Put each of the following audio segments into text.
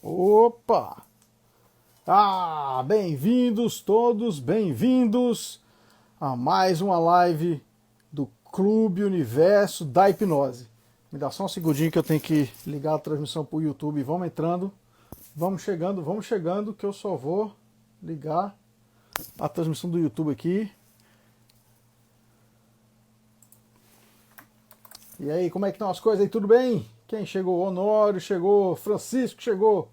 Opa! Bem-vindos todos, bem-vindos a mais uma live do Clube Universo da Hipnose. Me dá só um segundinho que eu tenho que ligar a transmissão para o YouTube. Vamos entrando, vamos chegando, que eu só vou ligar a transmissão do YouTube aqui. E aí, como é que estão as coisas aí? Tudo bem? Quem chegou? Honório chegou, Francisco chegou,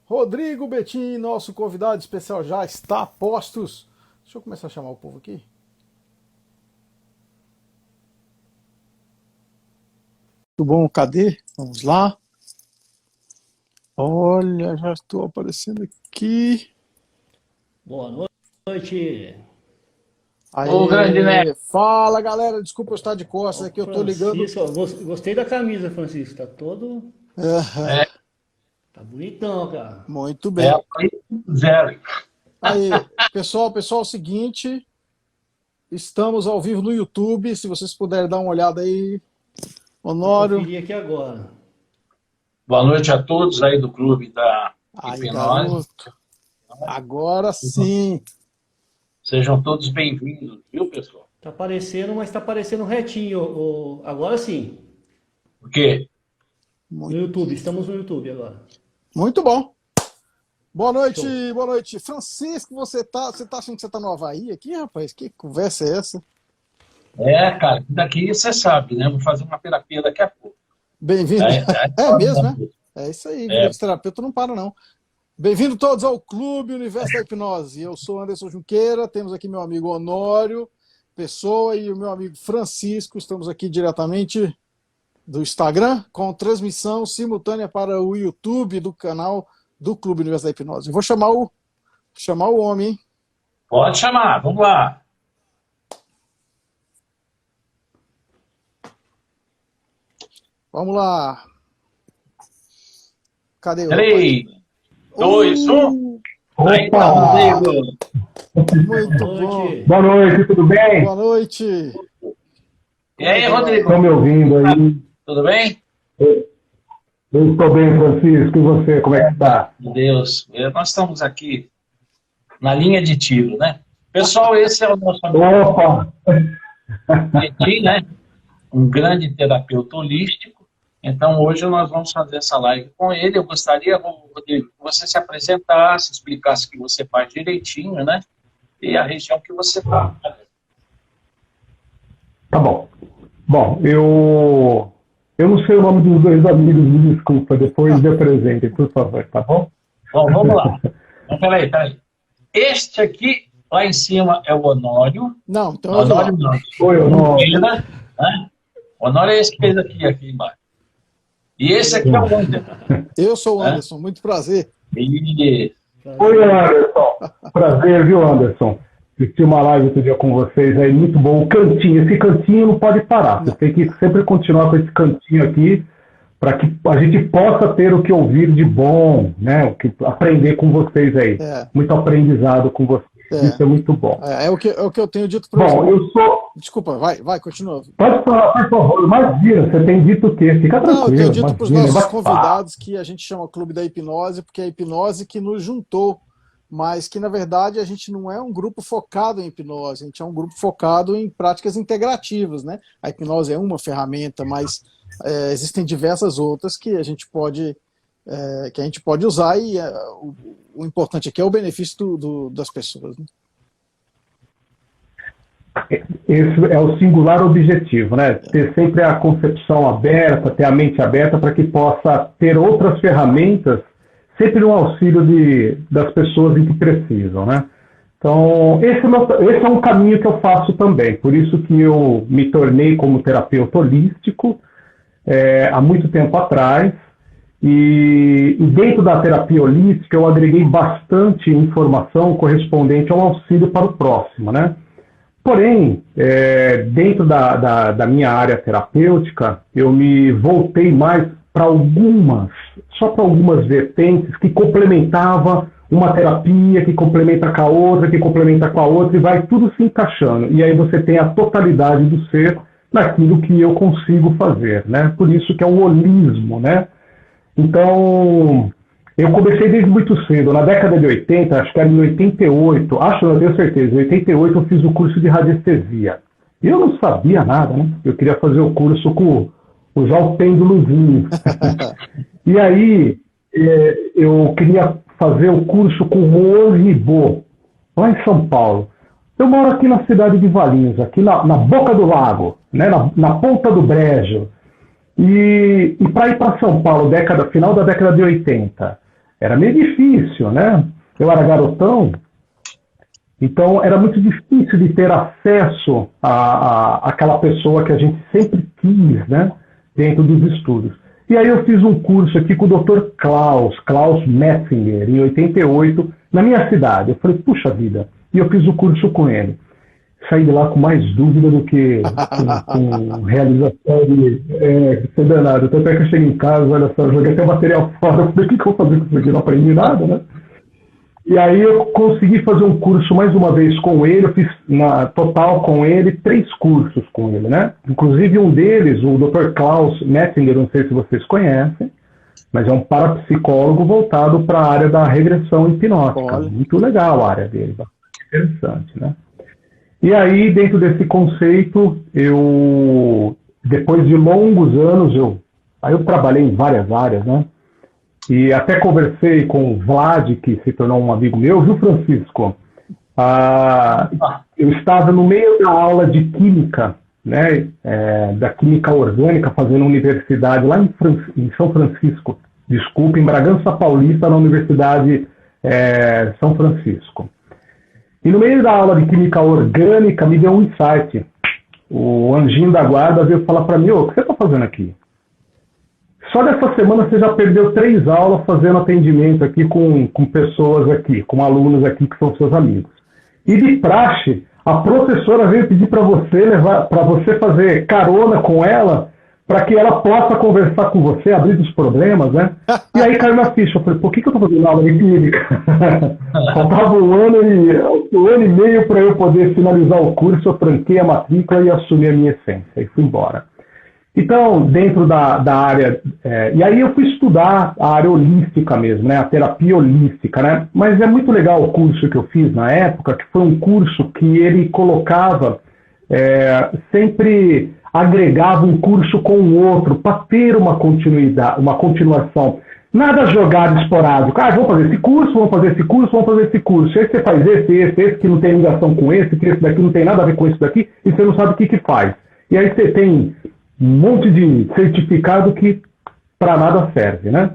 Rodrigo Betim, nosso convidado especial já está a postos. Deixa eu começar a chamar o povo aqui. Tudo bom? Cadê? Vamos lá. Olha, já estou aparecendo aqui. Boa noite. Ô, grande Neto. Fala, galera. Desculpa eu estar de costas aqui, eu tô ligando. Gostei da camisa, Francisco. Tá todo... Tá bonitão, cara. Muito bem. Zero. Aí, pessoal, é o seguinte, estamos ao vivo no YouTube, se vocês puderem dar uma olhada aí. Honório. Vou conferir aqui agora. Boa noite a todos aí do Clube da Hipnose. Agora sim. Sejam todos bem-vindos, viu, pessoal? Tá aparecendo, mas tá aparecendo retinho. Agora sim. O quê? No YouTube, estamos no YouTube agora. Muito bom. Boa noite, Show. Boa noite. Francisco, você tá achando que você tá no Havaí aqui, rapaz? Que conversa é essa? Cara, daqui você sabe, né? Vou fazer uma terapia daqui a pouco. Bem-vindo. É mesmo, né? É isso aí, terapeuta não para, não. Bem-vindo todos ao Clube Universo da Hipnose. Eu sou Anderson Junqueira, temos aqui meu amigo Honório Pessoa e o meu amigo Francisco. Estamos aqui diretamente do Instagram, com transmissão simultânea para o YouTube do canal do Clube Universo da Hipnose. Eu vou chamar o homem, hein? Pode chamar, vamos lá. Vamos lá. Cadê o 3, 2, 1. Aí tá, Rodrigo. Muito bom. Boa noite, tudo bem? Boa noite. E aí, Rodrigo? Estão me ouvindo aí? Tudo bem? Eu estou bem, Francisco. E você, como é que está? Meu Deus, nós estamos aqui na linha de tiro, né? Pessoal, esse é o nosso amigo. Opa! Betim, né? Um grande terapeuta holístico. Então, hoje nós vamos fazer essa live com ele. Eu gostaria, Rodrigo, que você se apresentasse, explicasse o que você faz direitinho, né? E a região que você está. Tá bom. Bom, eu não sei o nome dos dois amigos, me desculpa. Depois me apresentem, por favor, tá bom? Bom, vamos lá. Então, peraí. Este aqui, lá em cima, é o Honório. Não, então Honório não. Oi, Honório. Né? Honório é esse que fez aqui embaixo. E esse aqui é o Anderson. Eu sou o Anderson, muito prazer. E... Oi, Anderson. Prazer, viu, Anderson? Assisti uma live outro dia com vocês aí, muito bom. O cantinho, esse cantinho não pode parar. Você tem que sempre continuar com esse cantinho aqui, para que a gente possa ter o que ouvir de bom, né? O que aprender com vocês aí. Muito aprendizado com vocês. Isso é muito bom. É o que eu tenho dito para vocês. Bom, eu sou... Desculpa, vai, continua. Pode falar, por favor. Imagina, você tem dito o quê? Fica tranquilo. Não, eu tenho dito para os nossos convidados que a gente chama Clube da Hipnose, porque é a hipnose que nos juntou, mas que, na verdade, a gente não é um grupo focado em hipnose, a gente é um grupo focado em práticas integrativas, né? A hipnose é uma ferramenta, mas existem diversas outras que a gente pode usar e o importante aqui é o benefício das pessoas, né? Esse é o singular objetivo, né? Ter sempre a concepção aberta, ter a mente aberta para que possa ter outras ferramentas sempre no auxílio das pessoas em que precisam, né? Então, esse é um caminho que eu faço também. Por isso que eu me tornei como terapeuta holístico há muito tempo atrás. E dentro da terapia holística eu agreguei bastante informação correspondente ao auxílio para o próximo, né? Porém, dentro da minha área terapêutica, eu me voltei mais para algumas vertentes que complementavam uma terapia, que complementa com a outra, que complementa com a outra, e vai tudo se encaixando. E aí você tem a totalidade do ser naquilo que eu consigo fazer, né? Por isso que é o holismo, né? Então, Eu comecei desde muito cedo, na década de 80, acho que era em 88, não tenho certeza, em 88 eu fiz o curso de radiestesia. E eu não sabia nada, né? Eu queria fazer o curso usar o pêndulozinho. E aí, eu queria fazer o curso com o Moan Ribot, lá em São Paulo. Eu moro aqui na cidade de Valinhos, aqui na boca do lago, né? na ponta do Brejo. E para ir para São Paulo, final da década de 80, era meio difícil, né? Eu era garotão, então era muito difícil de ter acesso àquela pessoa que a gente sempre quis, né? Dentro dos estudos. E aí eu fiz um curso aqui com o Dr. Klaus Metzinger, em 88, na minha cidade. Eu falei, puxa vida, e eu fiz o curso com ele. Saí de lá com mais dúvida do que com realização de ser danado. Tanto é que eu cheguei em casa, olha só, joguei até o material fora. Eu falei, o que eu vou fazer com isso aqui? Não aprendi nada, né? E aí eu consegui fazer um curso mais uma vez com ele. Eu fiz total com ele 3 cursos com ele, né? Inclusive um deles, o Dr. Klaus Metzinger, não sei se vocês conhecem, mas é um parapsicólogo voltado para a área da regressão hipnótica. Olha. Muito legal a área dele, interessante, né? E aí, dentro desse conceito, depois de longos anos, eu trabalhei em várias áreas, né? E até conversei com o Vlad, que se tornou um amigo meu, viu, Francisco? Eu estava no meio da aula de química, né? Da química orgânica, fazendo universidade lá em São Francisco. Desculpa, em Bragança Paulista, na Universidade São Francisco. E no meio da aula de química orgânica, me deu um insight. O anjinho da guarda veio falar para mim, o que você está fazendo aqui? Só dessa semana você já perdeu 3 aulas fazendo atendimento aqui com pessoas aqui, com alunos aqui que são seus amigos. E de praxe, a professora veio pedir para você fazer carona com ela, para que ela possa conversar com você, abrir os problemas, né? E aí caiu na ficha. Eu falei, por que eu estou fazendo aula de clínica? Faltava um ano e meio para eu poder finalizar o curso, eu tranquei a matrícula e assumi a minha essência, e fui embora. Então, dentro da área... e aí eu fui estudar a área holística mesmo, né? A terapia holística, né? Mas é muito legal o curso que eu fiz na época, que foi um curso que ele colocava sempre... agregava um curso com o outro para ter uma continuidade, uma continuação. Nada jogado esporádico. Vamos fazer esse curso, vamos fazer esse curso, vamos fazer esse curso. Aí você faz esse que não tem ligação com esse, que esse daqui não tem nada a ver com esse daqui, e você não sabe o que faz. E aí você tem um monte de certificado que para nada serve, né?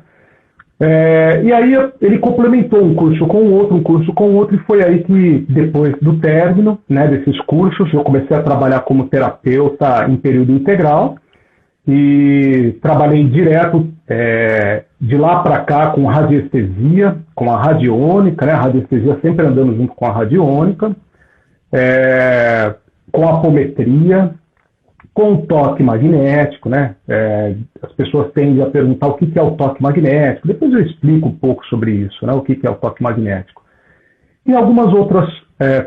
E aí ele complementou um curso com o outro, e foi aí que, depois do término, né, desses cursos, eu comecei a trabalhar como terapeuta em período integral, e trabalhei direto de lá para cá com radiestesia, com a radiônica, né, a radiestesia sempre andando junto com a radiônica, com a apometria, com o toque magnético, né? As pessoas tendem a perguntar o que é o toque magnético. Depois eu explico um pouco sobre isso, né? O que é o toque magnético. E algumas outras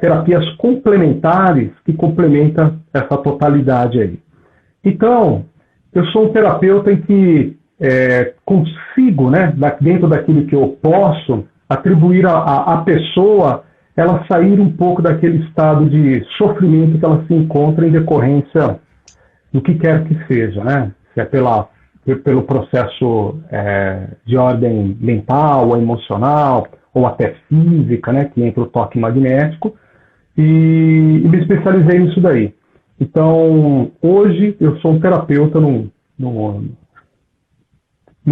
terapias complementares que complementam essa totalidade aí. Então, eu sou um terapeuta em que consigo, né, dentro daquilo que eu posso, atribuir à pessoa ela sair um pouco daquele estado de sofrimento que ela se encontra em decorrência do que quer que seja, né? Se é pelo processo de ordem mental, ou emocional, ou até física, né? Que entra o toque magnético, e me especializei nisso daí. Então, hoje eu sou um terapeuta no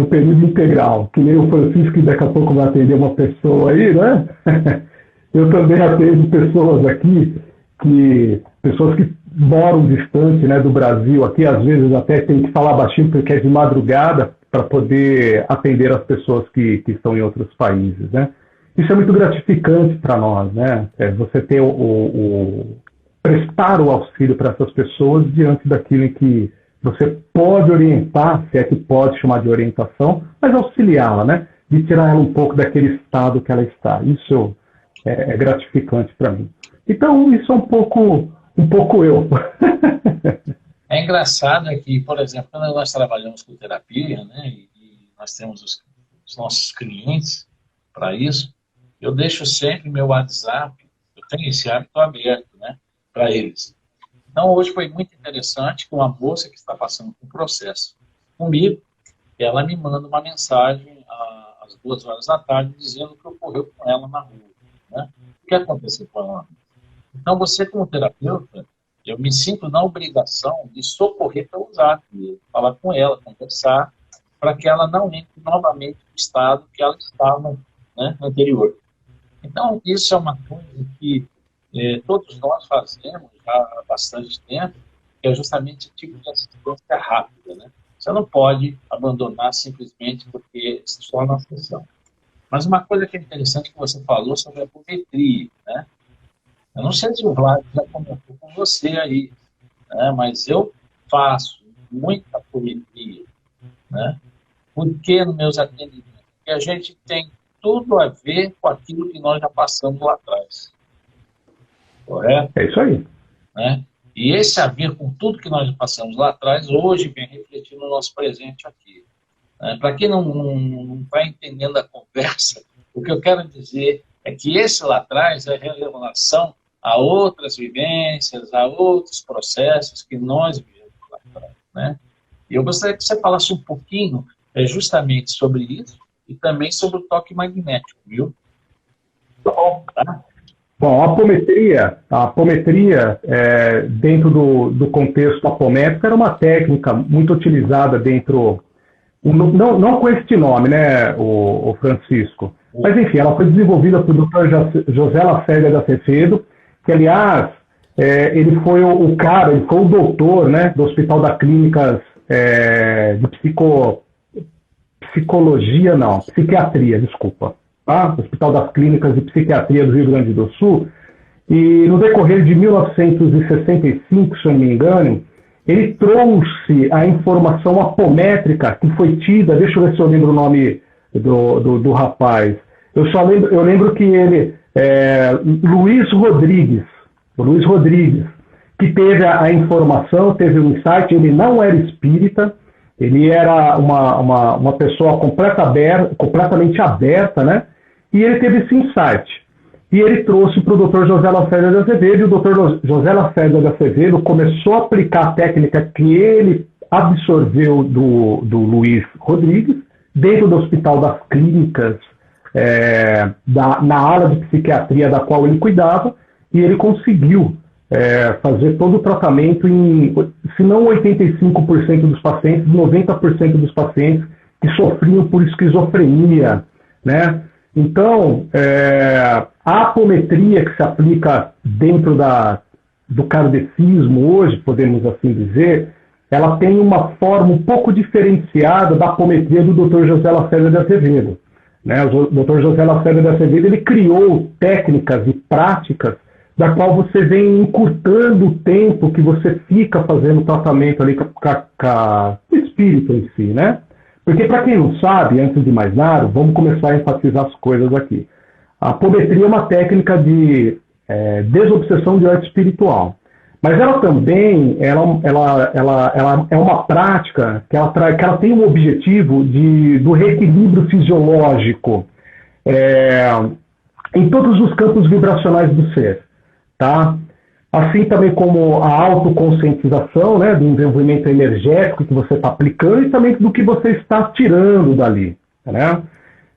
período integral, que nem o Francisco, que daqui a pouco vai atender uma pessoa aí, né? Eu também atendo pessoas aqui, pessoas que moram distante, né, do Brasil, aqui às vezes até tem que falar baixinho porque é de madrugada para poder atender as pessoas que estão em outros países, né? Isso é muito gratificante para nós, né? Você ter prestar o auxílio para essas pessoas diante daquilo em que você pode orientar, se é que pode chamar de orientação, mas auxiliá-la, né? De tirar ela um pouco daquele estado que ela está. Isso é gratificante para mim. Então, isso é um pouco eu. É engraçado que, por exemplo, quando nós trabalhamos com terapia, né, e nós temos os nossos clientes para isso, eu deixo sempre meu WhatsApp, eu tenho esse hábito aberto, né, para eles. Então, hoje foi muito interessante que uma moça que está passando por um processo comigo, ela me manda uma mensagem às 2 horas da tarde dizendo o que ocorreu com ela na rua, né? O que aconteceu com ela? Então, você como terapeuta, eu me sinto na obrigação de socorrer pelos atos, de falar com ela, conversar, para que ela não entre novamente no estado que ela estava, né, anterior. Então, isso é uma coisa que todos nós fazemos já há bastante tempo, que é justamente o tipo de assistência rápida, né? Você não pode abandonar simplesmente porque se torna uma sessão. Mas uma coisa que é interessante que você falou sobre a apometria, né? Eu não sei se o Vlad já comentou com você aí, né? Mas eu faço muita apometria, né? Por que nos meus atendimentos? Porque a gente tem tudo a ver com aquilo que nós já passamos lá atrás. Correto? É isso aí. Né? E esse a ver com tudo que nós passamos lá atrás, hoje vem refletindo no nosso presente aqui. Para quem não está entendendo a conversa, o que eu quero dizer é que esse lá atrás é relação a outras vivências, a outros processos que nós vivemos lá atrás. Né? E eu gostaria que você falasse um pouquinho justamente sobre isso e também sobre o toque magnético, viu? Tá? Bom, a apometria dentro do contexto apométrico, era uma técnica muito utilizada dentro, não com este nome, né, o Francisco, mas enfim, ela foi desenvolvida por Dr. José Lacerda de Azevedo, que aliás, ele foi ele foi o doutor, né, do Hospital das Clínicas de Psiquiatria, desculpa. Tá? Hospital das Clínicas de Psiquiatria do Rio Grande do Sul, e no decorrer de 1965, se eu não me engano, ele trouxe a informação apométrica que foi tida, deixa eu ver se eu lembro o nome do rapaz, eu lembro que ele, Luiz Rodrigues, que teve a informação, teve um insight, ele não era espírita, ele era uma pessoa completamente aberta, né? E ele teve esse insight. E ele trouxe para o Dr. José Lacerda de Azevedo, e o Dr. José Lacerda de Azevedo começou a aplicar a técnica que ele absorveu do Luiz Rodrigues, dentro do Hospital das Clínicas, na ala de psiquiatria da qual ele cuidava, e ele conseguiu fazer todo o tratamento em, se não 85% dos pacientes, 90% dos pacientes que sofriam por esquizofrenia, né? Então, a apometria que se aplica dentro do kardecismo hoje, podemos assim dizer, ela tem uma forma um pouco diferenciada da apometria do Dr. José Lacerda de Azevedo. Né? O Dr. José Lacerda de Azevedo, ele criou técnicas e práticas da qual você vem encurtando o tempo que você fica fazendo tratamento ali com o espírito em si, né? Porque, para quem não sabe, antes de mais nada, vamos começar a enfatizar as coisas aqui. A apometria é uma técnica de desobsessão de ordem espiritual. Mas ela também ela é uma prática que ela tem um objetivo do reequilíbrio fisiológico em todos os campos vibracionais do ser. Tá? Assim também como a autoconscientização, né, do envolvimento energético que você está aplicando e também do que você está tirando dali. Né?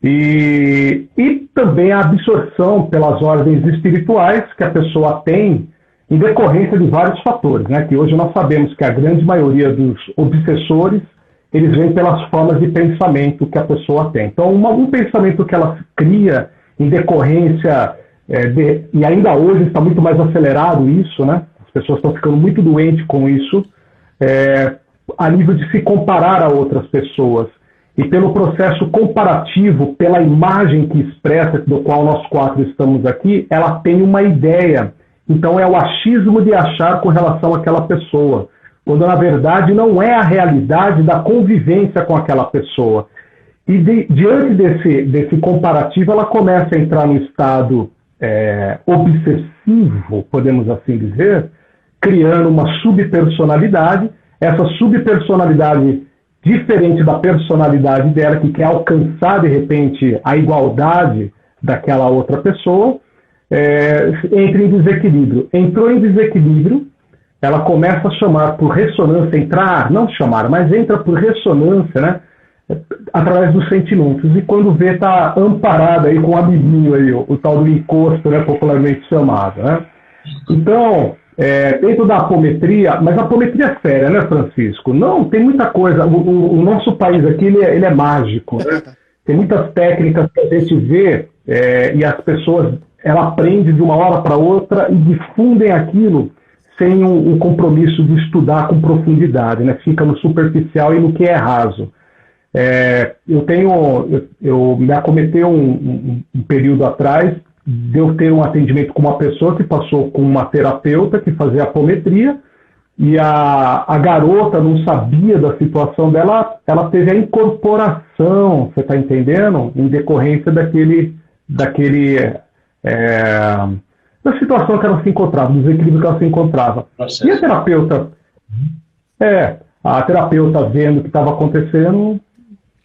E também a absorção pelas ordens espirituais que a pessoa tem em decorrência de vários fatores, né, que hoje nós sabemos que a grande maioria dos obsessores, eles vêm pelas formas de pensamento que a pessoa tem. Então, um pensamento que ela cria em decorrência... e ainda hoje está muito mais acelerado isso, né? As pessoas estão ficando muito doentes com isso, a nível de se comparar a outras pessoas. E pelo processo comparativo, pela imagem que expressa, do qual nós quatro estamos aqui, ela tem uma ideia. Então é o achismo de achar com relação àquela pessoa, quando na verdade não é a realidade da convivência com aquela pessoa. E diante desse comparativo, ela começa a entrar no estado obsessivo, podemos assim dizer, criando uma subpersonalidade. Essa subpersonalidade diferente da personalidade dela, que quer alcançar, de repente, a igualdade daquela outra pessoa, entra em desequilíbrio. Entrou em desequilíbrio, ela começa a chamar por ressonância, não chamar, mas entra por ressonância, né, através dos sentimentos. E quando vê, está amparada aí com um amiguinho aí, o tal do encosto, né, popularmente chamado, né? Então, dentro da apometria, mas a apometria é séria, né, Francisco? Não, tem muita coisa. O nosso país aqui, ele é mágico, né? Tem muitas técnicas que a gente vê e as pessoas, ela aprende de uma hora para outra e difundem aquilo sem um compromisso de estudar com profundidade, né? Fica no superficial e no que é raso. Eu me acometeu um período atrás de eu ter um atendimento com uma pessoa que passou com uma terapeuta que fazia apometria, e a garota não sabia da situação dela, ela teve a incorporação, você está entendendo? Em decorrência da situação que ela se encontrava, do desequilíbrio que ela se encontrava. Processo. E a terapeuta vendo o que estava acontecendo,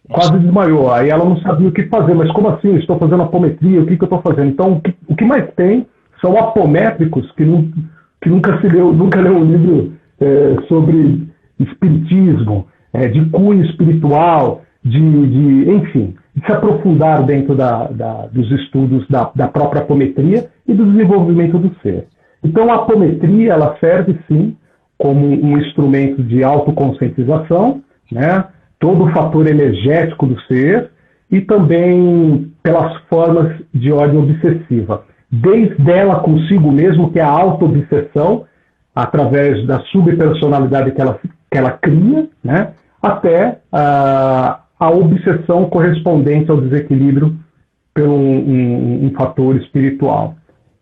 quase desmaiou. Aí ela não sabia o que fazer. Mas como assim? Eu estou fazendo apometria, o que eu estou fazendo? Então, o que mais tem são apométricos que nunca leu um livro sobre espiritismo, de cunho espiritual, enfim, de se aprofundar dentro dos estudos da própria apometria e do desenvolvimento do ser. Então, a apometria, ela serve, sim, como um instrumento de autoconscientização, né? Todo o fator energético do ser, e também pelas formas de ordem obsessiva. Desde ela consigo mesmo, que é a auto-obsessão, através da subpersonalidade que ela cria, né, até a obsessão correspondente ao desequilíbrio por um fator espiritual.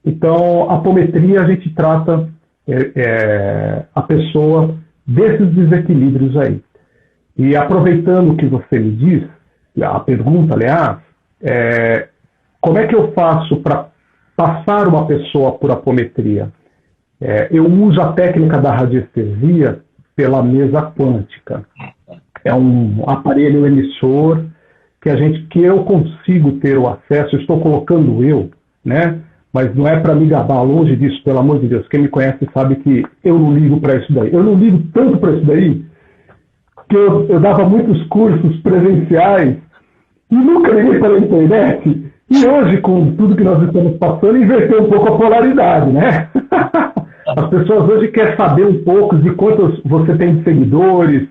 Então, a apometria, a gente trata a pessoa desses desequilíbrios aí. E aproveitando o que você me diz, a pergunta, aliás, como é que eu faço para passar uma pessoa por apometria? Eu uso a técnica da radiestesia pela mesa quântica. É um aparelho emissor que eu consigo ter o acesso, estou colocando né? Mas não é para me gabar, longe disso, pelo amor de Deus. Quem me conhece sabe que eu não ligo para isso daí. Eu não ligo tanto para isso daí, que eu dava muitos cursos presenciais e nunca liguei pela internet. E hoje, com tudo que nós estamos passando, inverteu um pouco a polaridade, né? As pessoas hoje querem saber um pouco de quantos você tem de seguidores,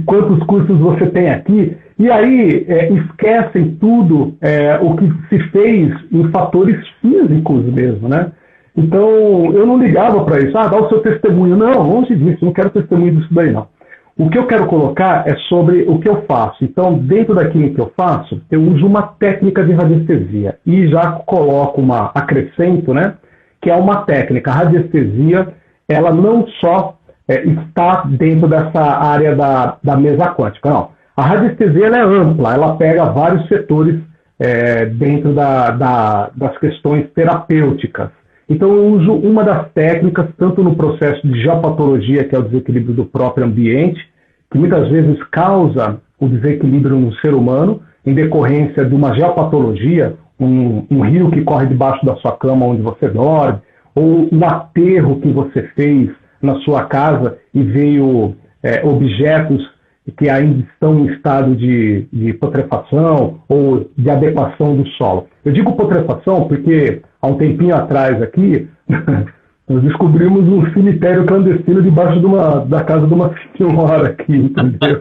quantos cursos você tem aqui, e aí esquecem tudo o que se fez em fatores físicos mesmo, né? Então, eu não ligava para isso. Dá o seu testemunho. Não, longe disso, não quero testemunho disso daí, não. O que eu quero colocar é sobre o que eu faço. Então, dentro daquilo que eu faço, eu uso uma técnica de radiestesia. E já coloco acrescento, né? Que é uma técnica. A radiestesia, ela não só está dentro dessa área da mesa quântica, não. A radiestesia, ela é ampla, ela pega vários setores dentro das questões terapêuticas. Então, eu uso uma das técnicas, tanto no processo de geopatologia, que é o desequilíbrio do próprio ambiente, que muitas vezes causa o desequilíbrio no ser humano, em decorrência de uma geopatologia, um rio que corre debaixo da sua cama onde você dorme, ou um aterro que você fez na sua casa e veio objetos que ainda estão em estado de putrefação ou de adequação do solo. Eu digo putrefação porque há um tempinho atrás aqui nós descobrimos um cemitério clandestino debaixo da casa de uma senhora aqui, entendeu?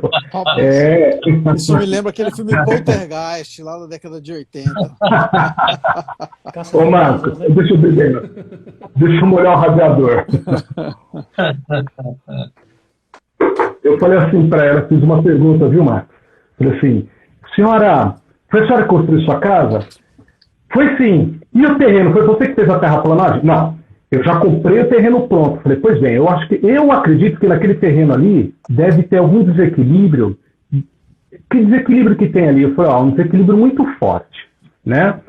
Isso me lembra aquele filme Poltergeist, lá da década de 80. Ô, Marcos, deixa eu beber. Deixa eu molhar o radiador. Eu falei assim para ela, fiz uma pergunta, viu, Marcos? Falei assim, senhora, foi a senhora que construiu sua casa? Foi sim. E o terreno, foi você que fez a terraplanagem? Não. Eu já comprei o terreno pronto. Falei, pois bem, eu acredito que naquele terreno ali deve ter algum desequilíbrio. Que desequilíbrio que tem ali? Eu falei, um desequilíbrio muito forte, né?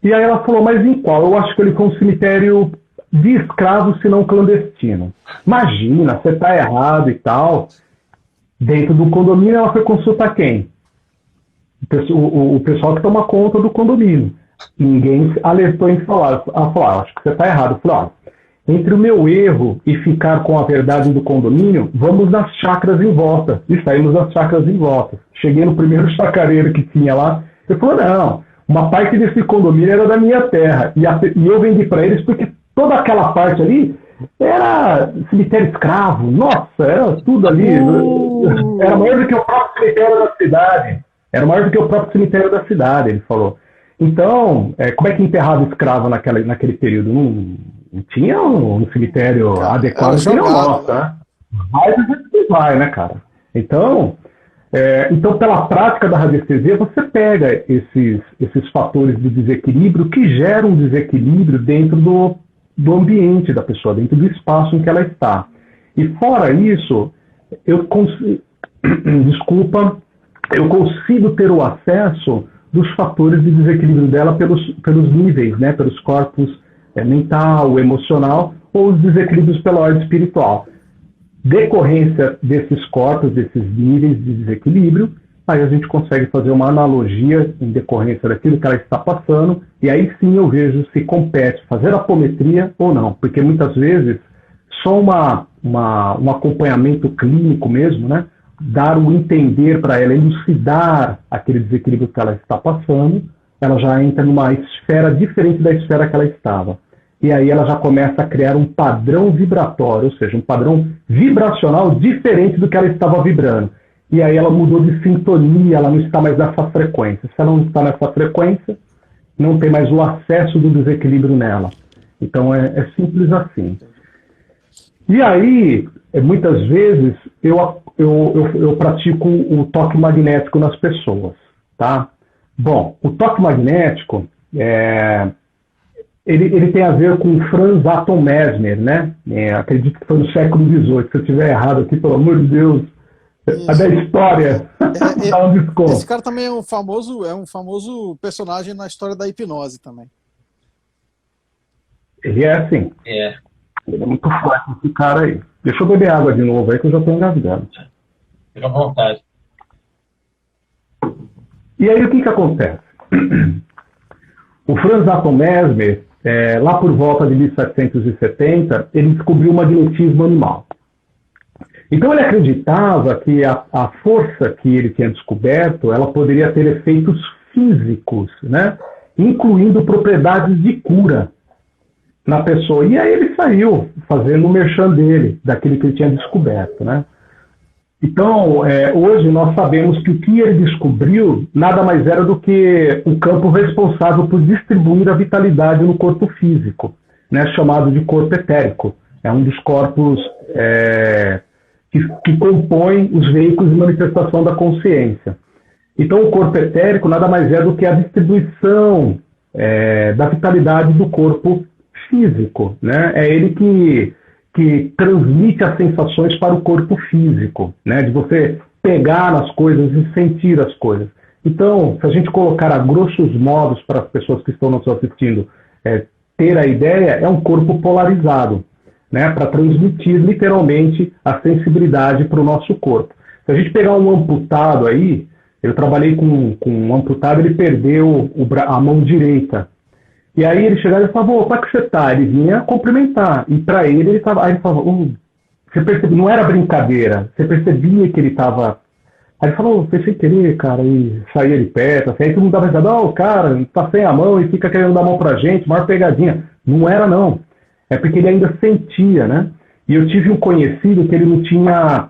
E aí ela falou, mas em qual? Eu acho que ele foi um cemitério de escravos, se não clandestino. Imagina, você está errado e tal. Dentro do condomínio, ela foi consultar quem? O pessoal que toma conta do condomínio. Ninguém alertou em falar. Ela falou, acho que você está errado. Eu falei, entre o meu erro e ficar com a verdade do condomínio, vamos nas chácaras em volta. E saímos das chácaras em volta. Cheguei no primeiro chacareiro que tinha lá. Ele falou, não, uma parte desse condomínio era da minha terra. E eu vendi para eles porque toda aquela parte ali era cemitério escravo. Nossa, era tudo ali. Era maior do que o próprio cemitério da cidade. Era maior do que o próprio cemitério da cidade, ele falou. Então, como é que enterrava escravo naquele período? Não tinha um cemitério adequado que não nossa, né? Mas a gente vai, né, cara? Então, pela prática da radiestesia, você pega esses fatores de desequilíbrio que geram um desequilíbrio dentro do ambiente da pessoa, dentro do espaço em que ela está. E fora isso, eu consigo ter o acesso dos fatores de desequilíbrio dela pelos níveis, né, pelos corpos mental, emocional, ou os desequilíbrios pela ordem espiritual. Decorrência desses corpos, desses níveis de desequilíbrio, aí a gente consegue fazer uma analogia em decorrência daquilo que ela está passando, e aí sim eu vejo se compete fazer apometria ou não, porque muitas vezes só um acompanhamento clínico mesmo, né, dar o entender para ela, elucidar aquele desequilíbrio que ela está passando, ela já entra numa esfera diferente da esfera que ela estava. E aí ela já começa a criar um padrão vibratório, ou seja, um padrão vibracional diferente do que ela estava vibrando. E aí ela mudou de sintonia, ela não está mais nessa frequência. Se ela não está nessa frequência, não tem mais o acesso do desequilíbrio nela. Então é simples assim. E aí, muitas vezes, eu pratico o toque magnético nas pessoas, tá? Bom, o toque magnético, ele tem a ver com Franz Anton Mesmer, né? Acredito que foi no século XVIII. Se eu estiver errado aqui, pelo amor de Deus, a da história. Dá um desconto. Esse cara também é um famoso personagem na história da hipnose também. Ele é assim. Ele é muito forte, esse cara aí. Deixa eu beber água de novo aí, que eu já estou engasgado. Fica à vontade. E aí, o que acontece? O Franz Anton Mesmer, lá por volta de 1770, ele descobriu o magnetismo animal. Então, ele acreditava que a força que ele tinha descoberto, ela poderia ter efeitos físicos, né? Incluindo propriedades de cura na pessoa. E aí ele saiu fazendo o merchan dele, daquilo que ele tinha descoberto, né? Então, hoje nós sabemos que o que ele descobriu nada mais era do que o campo responsável por distribuir a vitalidade no corpo físico, né, chamado de corpo etérico. É um dos corpos que compõem os veículos de manifestação da consciência. Então, o corpo etérico nada mais é do que a distribuição da vitalidade do corpo físico, né? É ele que transmite as sensações para o corpo físico, né? De você pegar nas coisas e sentir as coisas. Então, se a gente colocar a grossos modos para as pessoas que estão nos assistindo ter a ideia, é um corpo polarizado, né? Para transmitir literalmente a sensibilidade para o nosso corpo. Se a gente pegar um amputado aí, eu trabalhei com um amputado, ele perdeu a mão direita. E aí ele chegava e falava, como é que você tá? Ele vinha cumprimentar. E para ele estava. Aí ele falava, você percebia, não era brincadeira, você percebia que ele estava. Aí ele falou, foi sem querer, cara, e saía de perto, assim, aí todo mundo dava risada, o cara tá sem a mão e fica querendo dar a mão pra gente, maior pegadinha. Não era, não. É porque ele ainda sentia, né? E eu tive um conhecido que ele não tinha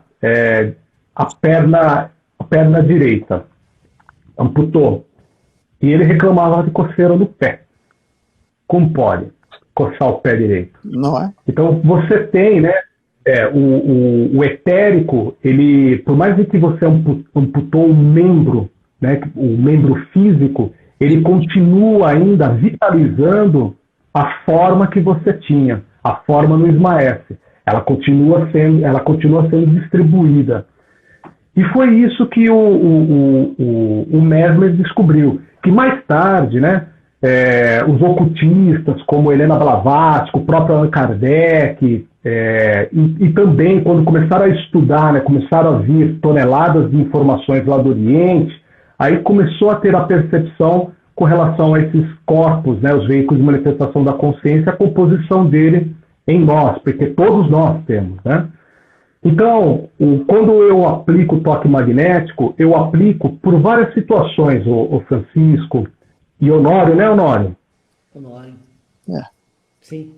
a perna direita. Amputou. E ele reclamava de coceira no pé. Como pode coçar o pé direito? Não é? Então, você tem, né, o etérico, ele, por mais que você amputou um membro, né, o membro físico, ele continua ainda vitalizando a forma que você tinha. A forma não esmaece. Ela continua sendo distribuída. E foi isso que o Mesmer descobriu. Que mais tarde, né, os ocultistas, como Helena Blavatsky, o próprio Allan Kardec, E também, quando começaram a estudar, né, começaram a vir toneladas de informações lá do Oriente, aí começou a ter a percepção com relação a esses corpos, né, os veículos de manifestação da consciência, a composição dele em nós, porque todos nós temos, né? Então, quando eu aplico o toque magnético, eu aplico por várias situações, o Francisco e Honório, né, Honório? Honório. É. Sim.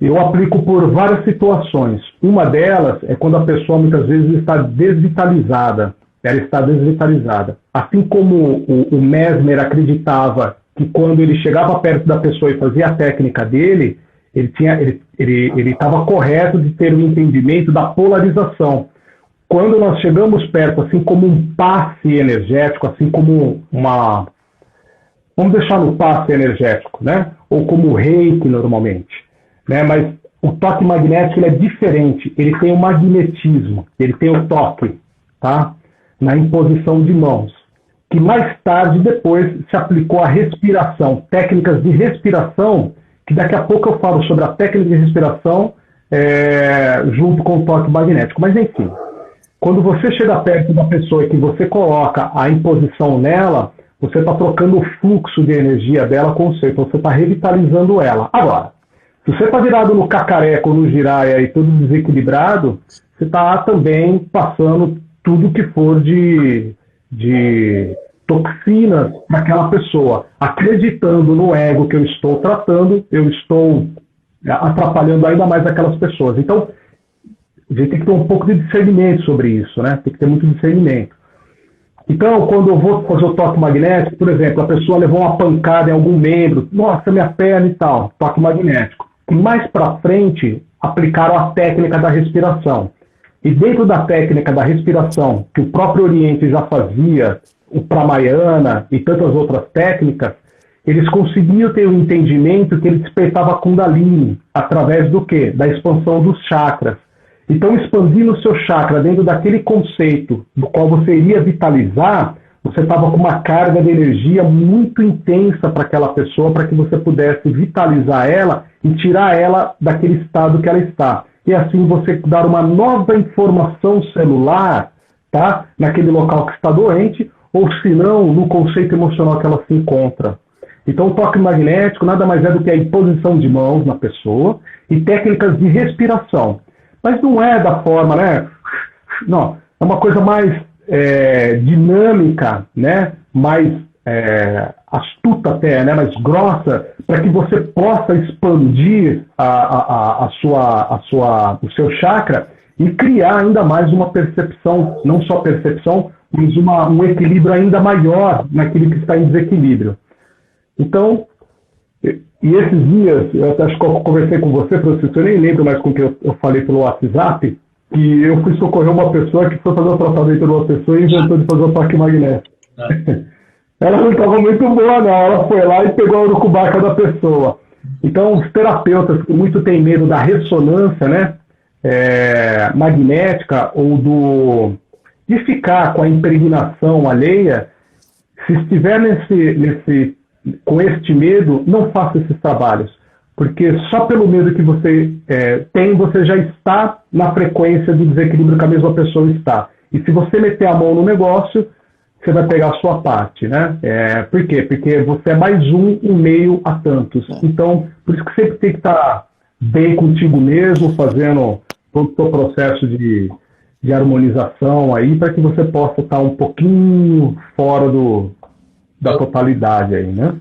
Eu aplico por várias situações. Uma delas é quando a pessoa muitas vezes está desvitalizada. Ela está desvitalizada. Assim como o Mesmer acreditava que quando ele chegava perto da pessoa e fazia a técnica dele, ele estava correto de ter um entendimento da polarização. Quando nós chegamos perto, assim como um passe energético, assim como uma... Vamos deixar no passe energético, né? Ou como o reiki normalmente. Né? Mas o toque magnético ele é diferente. Ele tem o magnetismo, ele tem o toque, tá? Na imposição de mãos. Que mais tarde, depois, se aplicou a respiração, técnicas de respiração, que daqui a pouco eu falo sobre a técnica de respiração junto com o toque magnético. Mas, enfim, quando você chega perto da pessoa e que você coloca a imposição nela, você está trocando o fluxo de energia dela com o seu, então você está revitalizando ela. Agora, se você está virado no cacareco ou no giraia e tudo desequilibrado, você está também passando tudo que for de toxinas naquela pessoa. Acreditando no ego que eu estou tratando, eu estou atrapalhando ainda mais aquelas pessoas. Então, a gente tem que ter um pouco de discernimento sobre isso, né? Tem que ter muito discernimento. Então, quando eu vou fazer o toque magnético, por exemplo, a pessoa levou uma pancada em algum membro, nossa, minha perna e tal, toque magnético. E mais para frente, aplicaram a técnica da respiração. E dentro da técnica da respiração, que o próprio Oriente já fazia, o Pramayana e tantas outras técnicas, eles conseguiam ter um entendimento que ele despertava a Kundalini, através do quê? Da expansão dos chakras. Então, expandindo o seu chakra dentro daquele conceito do qual você iria vitalizar, você estava com uma carga de energia muito intensa para aquela pessoa, para que você pudesse vitalizar ela e tirar ela daquele estado que ela está. E assim você dar uma nova informação celular, tá? Naquele local que está doente, ou se não, no conceito emocional que ela se encontra. Então, o toque magnético nada mais é do que a imposição de mãos na pessoa e técnicas de respiração. Mas não é da forma, né? Não, é uma coisa mais dinâmica, né? Mais astuta até, né? Mais grossa, para que você possa expandir o seu chakra e criar ainda mais uma percepção, não só percepção, mas um equilíbrio ainda maior naquilo que está em desequilíbrio. Então, e esses dias, eu acho que eu conversei com você, Francisco, eu nem lembro mais com o que eu falei pelo WhatsApp, que eu fui socorrer uma pessoa que foi fazer o tratamento de uma pessoa e inventou de fazer o toque magnético. Ela não estava muito boa, não. Ela foi lá e pegou a urucubaca da pessoa. Então, os terapeutas que muito têm medo da ressonância, né, magnética ou de ficar com a impregnação alheia, se estiver com este medo, não faça esses trabalhos. Porque só pelo medo que você tem, você já está na frequência de desequilíbrio que a mesma pessoa está. E se você meter a mão no negócio, você vai pegar a sua parte, né? Por quê? Porque você é mais um meio a tantos. Então, por isso que sempre tem que estar bem contigo mesmo, fazendo todo o seu processo de harmonização aí, para que você possa estar um pouquinho fora da totalidade aí, né?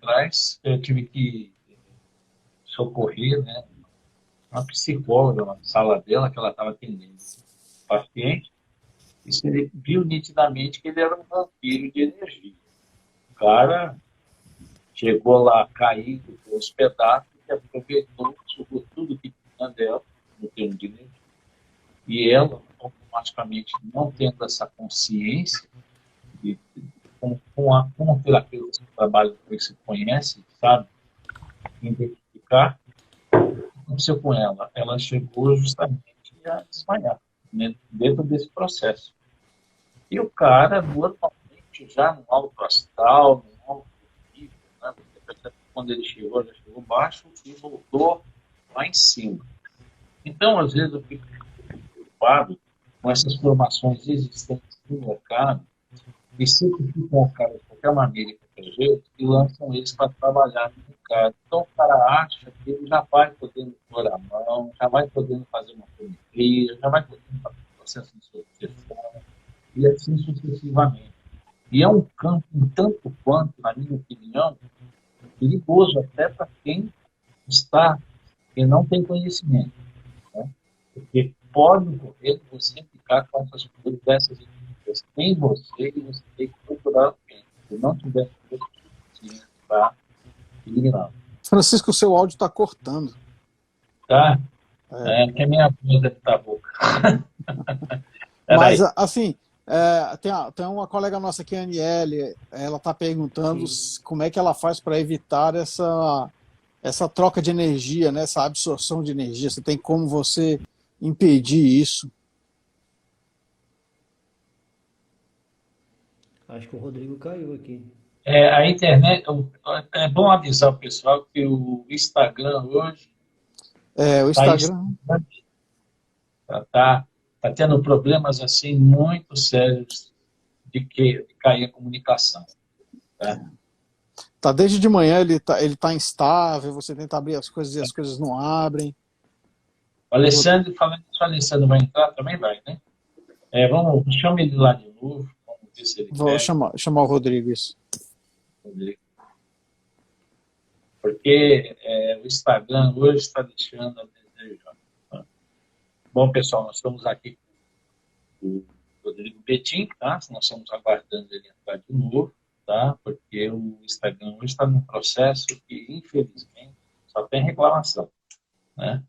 Atrás, eu tive que socorrer, né, uma psicóloga na sala dela, que ela estava atendendo um paciente, e você viu nitidamente que ele era um vampiro de energia. O cara chegou lá caído pelos pedaços e aproveitou, sugou tudo que tinha dela, no termo de energia. E ela, automaticamente, não tendo essa consciência, como terapeutas que trabalham com isso, conhece, sabe, identificar, o que aconteceu com ela? Ela chegou justamente a desmaiar, né, dentro desse processo. E o cara, normalmente, já no alto astral, no alto nível, né, você percebe que quando ele chegou baixo e voltou lá em cima. Então, às vezes, eu fico preocupado com essas formações existentes no mercado e simplificam o cara de qualquer maneira, de qualquer jeito, e lançam eles para trabalhar no mercado. Então, o cara acha que ele já vai podendo pôr a mão, já vai podendo fazer uma fometria, já vai podendo fazer um processo de sucessão, e assim sucessivamente. E é um campo, um tanto quanto, na minha opinião, perigoso até para quem não tem conhecimento. Né? Porque pode ocorrer de você ficar com essas coisas dessas equipes em você e você tem que procurar alguém. Se não tiver para eliminar. Francisco, o seu áudio está cortando. Tá? Porque a minha voz deve estar boca. Mas, assim, tem uma colega nossa aqui, a Aniele, ela está perguntando como é que ela faz para evitar essa troca de energia, né, essa absorção de energia. Você tem como você impedir isso? Acho que o Rodrigo caiu aqui. A internet, é bom avisar o pessoal que o Instagram hoje o Instagram está tendo problemas assim muito sérios de cair a comunicação. Tá, desde de manhã ele tá instável, você tenta abrir as coisas e as coisas não abrem. O Alessandro, falando que o Alessandro vai entrar, também vai, né? Chama ele lá de novo, vamos ver se ele Vou chamar o Rodrigo, isso. Porque o Instagram hoje está deixando a desejar. Tá? Bom, pessoal, nós estamos aqui com o Rodrigo Betim, tá? Nós estamos aguardando ele entrar de novo, tá? Porque o Instagram hoje está num processo que, infelizmente, só tem reclamação, né?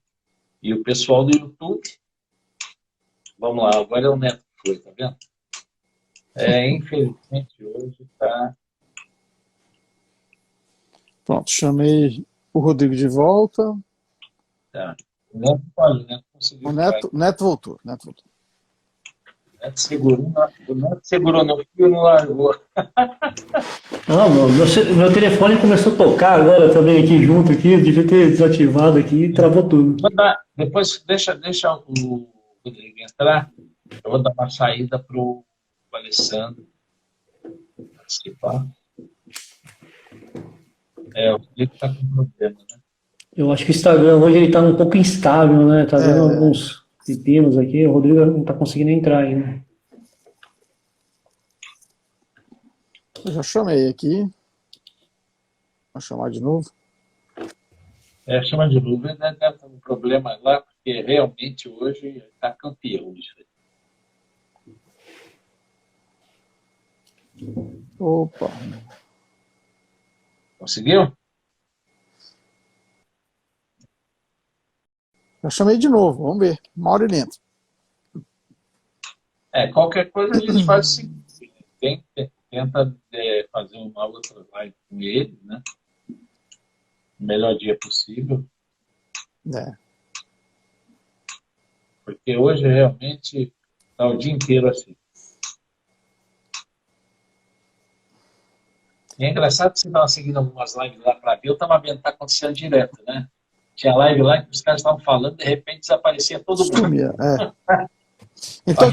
E o pessoal do YouTube, vamos lá, agora é o Neto que foi, tá vendo? Infelizmente, hoje está... Pronto, chamei o Rodrigo de volta. Tá. O Neto falhou, né? Conseguiu. O Neto voltou. O Neto segurou no fio e não largou. Não, meu telefone começou a tocar agora também aqui junto, devia ter desativado aqui e travou tudo. Depois deixa o Rodrigo entrar, eu vou dar uma saída para o Alessandro participar. O Rodrigo está com problema, né? Eu acho que o Instagram hoje ele está um pouco instável, né? Tá vendo alguns pepinos aqui, o Rodrigo não está conseguindo entrar ainda. Eu já chamei aqui. Vou chamar de novo. Chama de novo. Ele deve ter um problema lá, porque realmente hoje está campeão disso aí. Opa. Conseguiu? Já chamei de novo, vamos ver. Uma hora ele entra. Qualquer coisa a gente faz o seguinte. Tenta fazer uma outra live com ele, né? No melhor dia possível. Porque hoje realmente está o dia inteiro assim. E é engraçado que você estava seguindo algumas lives lá para ver, eu estava vendo que está acontecendo direto, né? Tinha live lá que os caras estavam falando, de repente desaparecia todo mundo. Sumia, Então,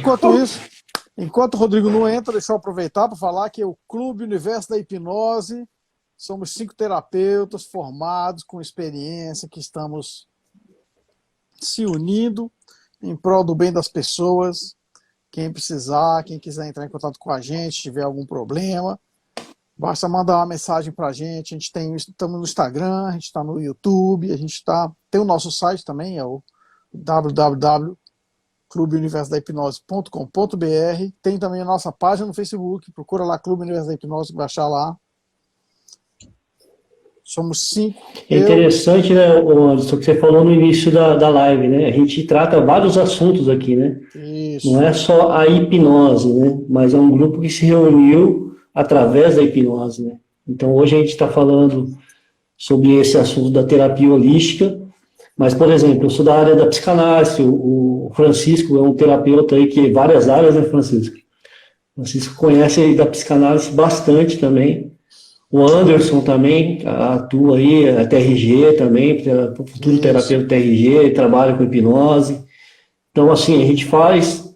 enquanto o Rodrigo não entra, deixa eu aproveitar para falar que o Clube Universo da Hipnose, somos 5 terapeutas formados, com experiência, que estamos se unindo em prol do bem das pessoas. Quem precisar, quem quiser entrar em contato com a gente, tiver algum problema, basta mandar uma mensagem para a gente. Estamos no Instagram, a gente está no YouTube, tem o nosso site também, é o www.clubeuniversodahipnose.com.br. Tem também a nossa página no Facebook, procura lá Clube Universo da Hipnose, vai achar lá. Somos 5. É interessante, né, Anderson, que você falou no início da live, né? A gente trata vários assuntos aqui, né? Isso. Não é só a hipnose, né? Mas é um grupo que se reuniu através da hipnose, né? Então, hoje a gente está falando sobre esse assunto da terapia holística, mas, por exemplo, eu sou da área da psicanálise, o Francisco é um terapeuta aí que várias áreas, né, Francisco? O Francisco conhece aí da psicanálise bastante também. O Anderson também atua aí, a TRG também, futuro terapeuta TRG, trabalha com hipnose. Então, assim, a gente faz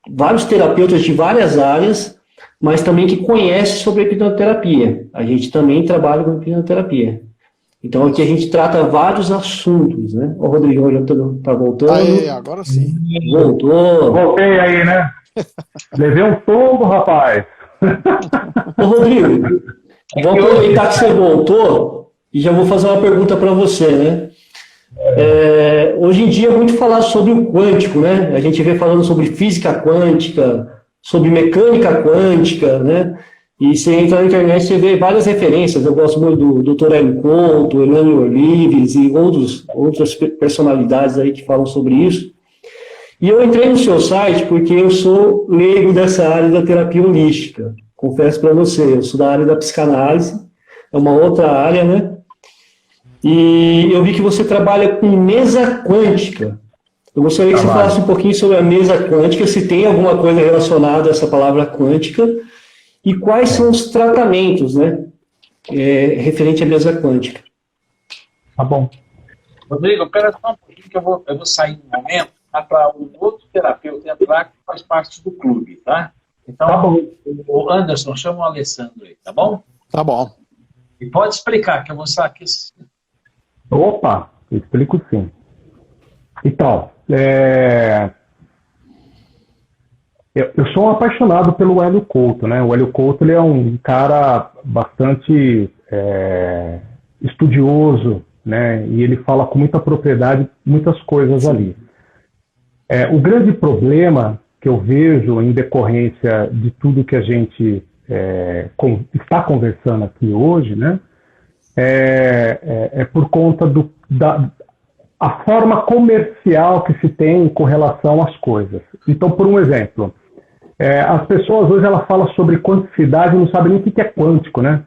vários terapeutas de várias áreas, mas também que conhecem sobre a hipnoterapia. A gente também trabalha com hipnoterapia. Então, aqui a gente trata vários assuntos, né? O Rodrigo já está voltando. Aí, agora sim. Voltou. Voltei aí, né? Levei um tombo, rapaz. Ô, Rodrigo, vamos aproveitar que você voltou e já vou fazer uma pergunta para você, né? Hoje em dia é muito falado sobre o quântico, né? A gente vê falando sobre física quântica, sobre mecânica quântica, né? E você entra na internet e você vê várias referências. Eu gosto muito do Dr. Hélio Couto, Emmanuel Leavitt e outras personalidades aí que falam sobre isso. E eu entrei no seu site porque eu sou leigo dessa área da terapia holística. Confesso para você, eu sou da área da psicanálise, é uma outra área, né? E eu vi que você trabalha com mesa quântica. Eu gostaria que você falasse um pouquinho sobre a mesa quântica, se tem alguma coisa relacionada a essa palavra quântica, e quais são os tratamentos, né, referente à mesa quântica. Tá bom. Rodrigo, espera só um pouquinho que eu vou sair um momento para um outro terapeuta entrar que faz parte do clube, tá? Então, tá bom. O Anderson, chama o Alessandro aí, tá bom? Tá bom. E pode explicar, que eu vou estar aqui. Opa, explico sim. Então, eu sou um apaixonado pelo Hélio Couto, né? O Hélio Couto, ele é um cara bastante estudioso, né? E ele fala com muita propriedade muitas coisas ali. O grande problema que eu vejo em decorrência de tudo que a gente está conversando aqui hoje, né? É por conta a forma comercial que se tem com relação às coisas. Então, por um exemplo, as pessoas hoje elas falam sobre quanticidade e não sabem nem o que é quântico, né?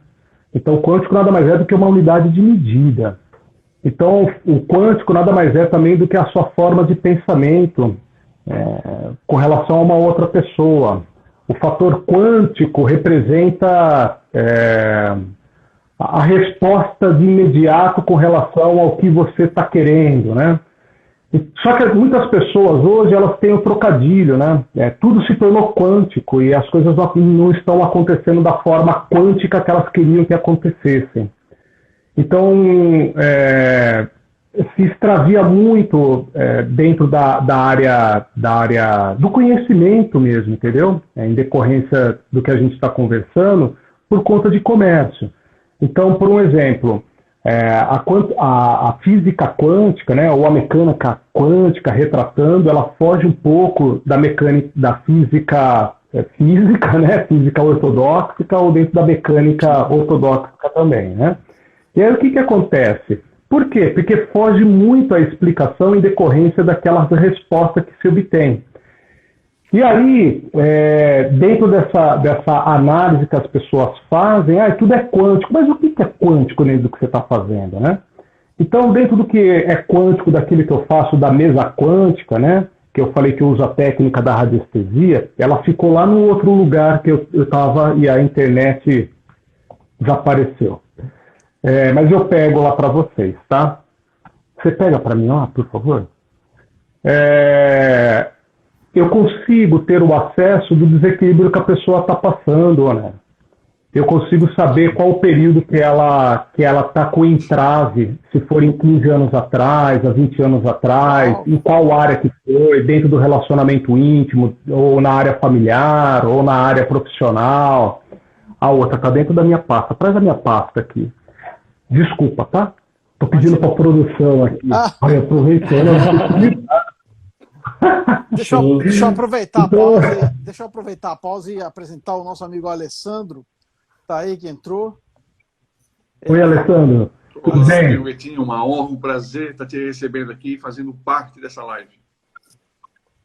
Então, o quântico nada mais é do que uma unidade de medida. Então, o quântico nada mais é também do que a sua forma de pensamento com relação a uma outra pessoa. O fator quântico representa a resposta de imediato com relação ao que você está querendo, né? Só que muitas pessoas hoje elas têm o trocadilho, né? Tudo se tornou quântico e as coisas não estão acontecendo da forma quântica que elas queriam que acontecessem. Então, se extravia muito dentro da área do conhecimento mesmo, entendeu? Em decorrência do que a gente está conversando, por conta de comércio. Então, por um exemplo, a física quântica, né, ou a mecânica quântica retratando, ela foge um pouco da mecânica, da física, né, física ortodoxa, ou dentro da mecânica ortodoxa também, né? E aí o que acontece? Por quê? Porque foge muito a explicação em decorrência daquelas respostas que se obtém. E aí, dentro dessa análise que as pessoas fazem, tudo é quântico. Mas o que é quântico dentro do que você está fazendo, né? Então, dentro do que é quântico, daquilo que eu faço da mesa quântica, né? Que eu falei que eu uso a técnica da radiestesia, ela ficou lá no outro lugar que eu estava e a internet desapareceu. Mas eu pego lá para vocês, tá? Você pega para mim lá, por favor? Eu consigo ter o acesso do desequilíbrio que a pessoa está passando, né? Eu consigo saber qual o período que ela está com entrave, se for em 15 anos atrás, há 20 anos atrás, em qual área que foi, dentro do relacionamento íntimo, ou na área familiar, ou na área profissional. A outra está dentro da minha pasta. Traz a minha pasta aqui. Desculpa, tá? Estou pedindo para a produção aqui. Olha, aproveitando. Deixa eu aproveitar a pausa. Deixa eu aproveitar a pausa e apresentar o nosso amigo Alessandro, tá aí, que entrou. Oi, Alessandro. Tudo bem? Betinho, uma honra, um prazer estar te recebendo aqui, fazendo parte dessa live.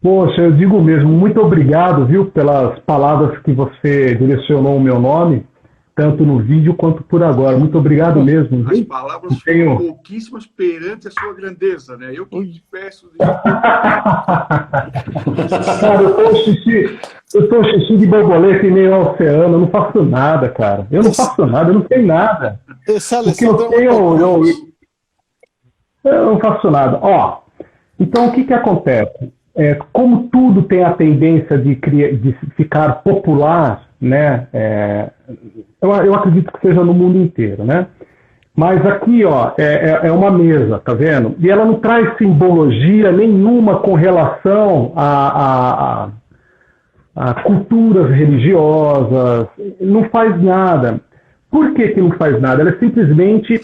Poxa, eu digo mesmo, muito obrigado, viu, pelas palavras que você direcionou o meu nome. tanto no vídeo quanto por agora. Muito obrigado mesmo. As palavras foram pouquíssimas perante a sua grandeza, né? Eu que te peço... Cara, eu tô xixi de borboleta em meio ao oceano, eu não faço nada, cara. Eu não faço nada, eu não tenho nada. O que eu tenho, eu não faço nada. Ó, então o que acontece? Como tudo tem a tendência de ficar popular, né? Eu acredito que seja no mundo inteiro, né? Mas aqui, ó, é uma mesa, tá vendo? E ela não traz simbologia nenhuma com relação a culturas religiosas, não faz nada. Por que não faz nada? Ela é simplesmente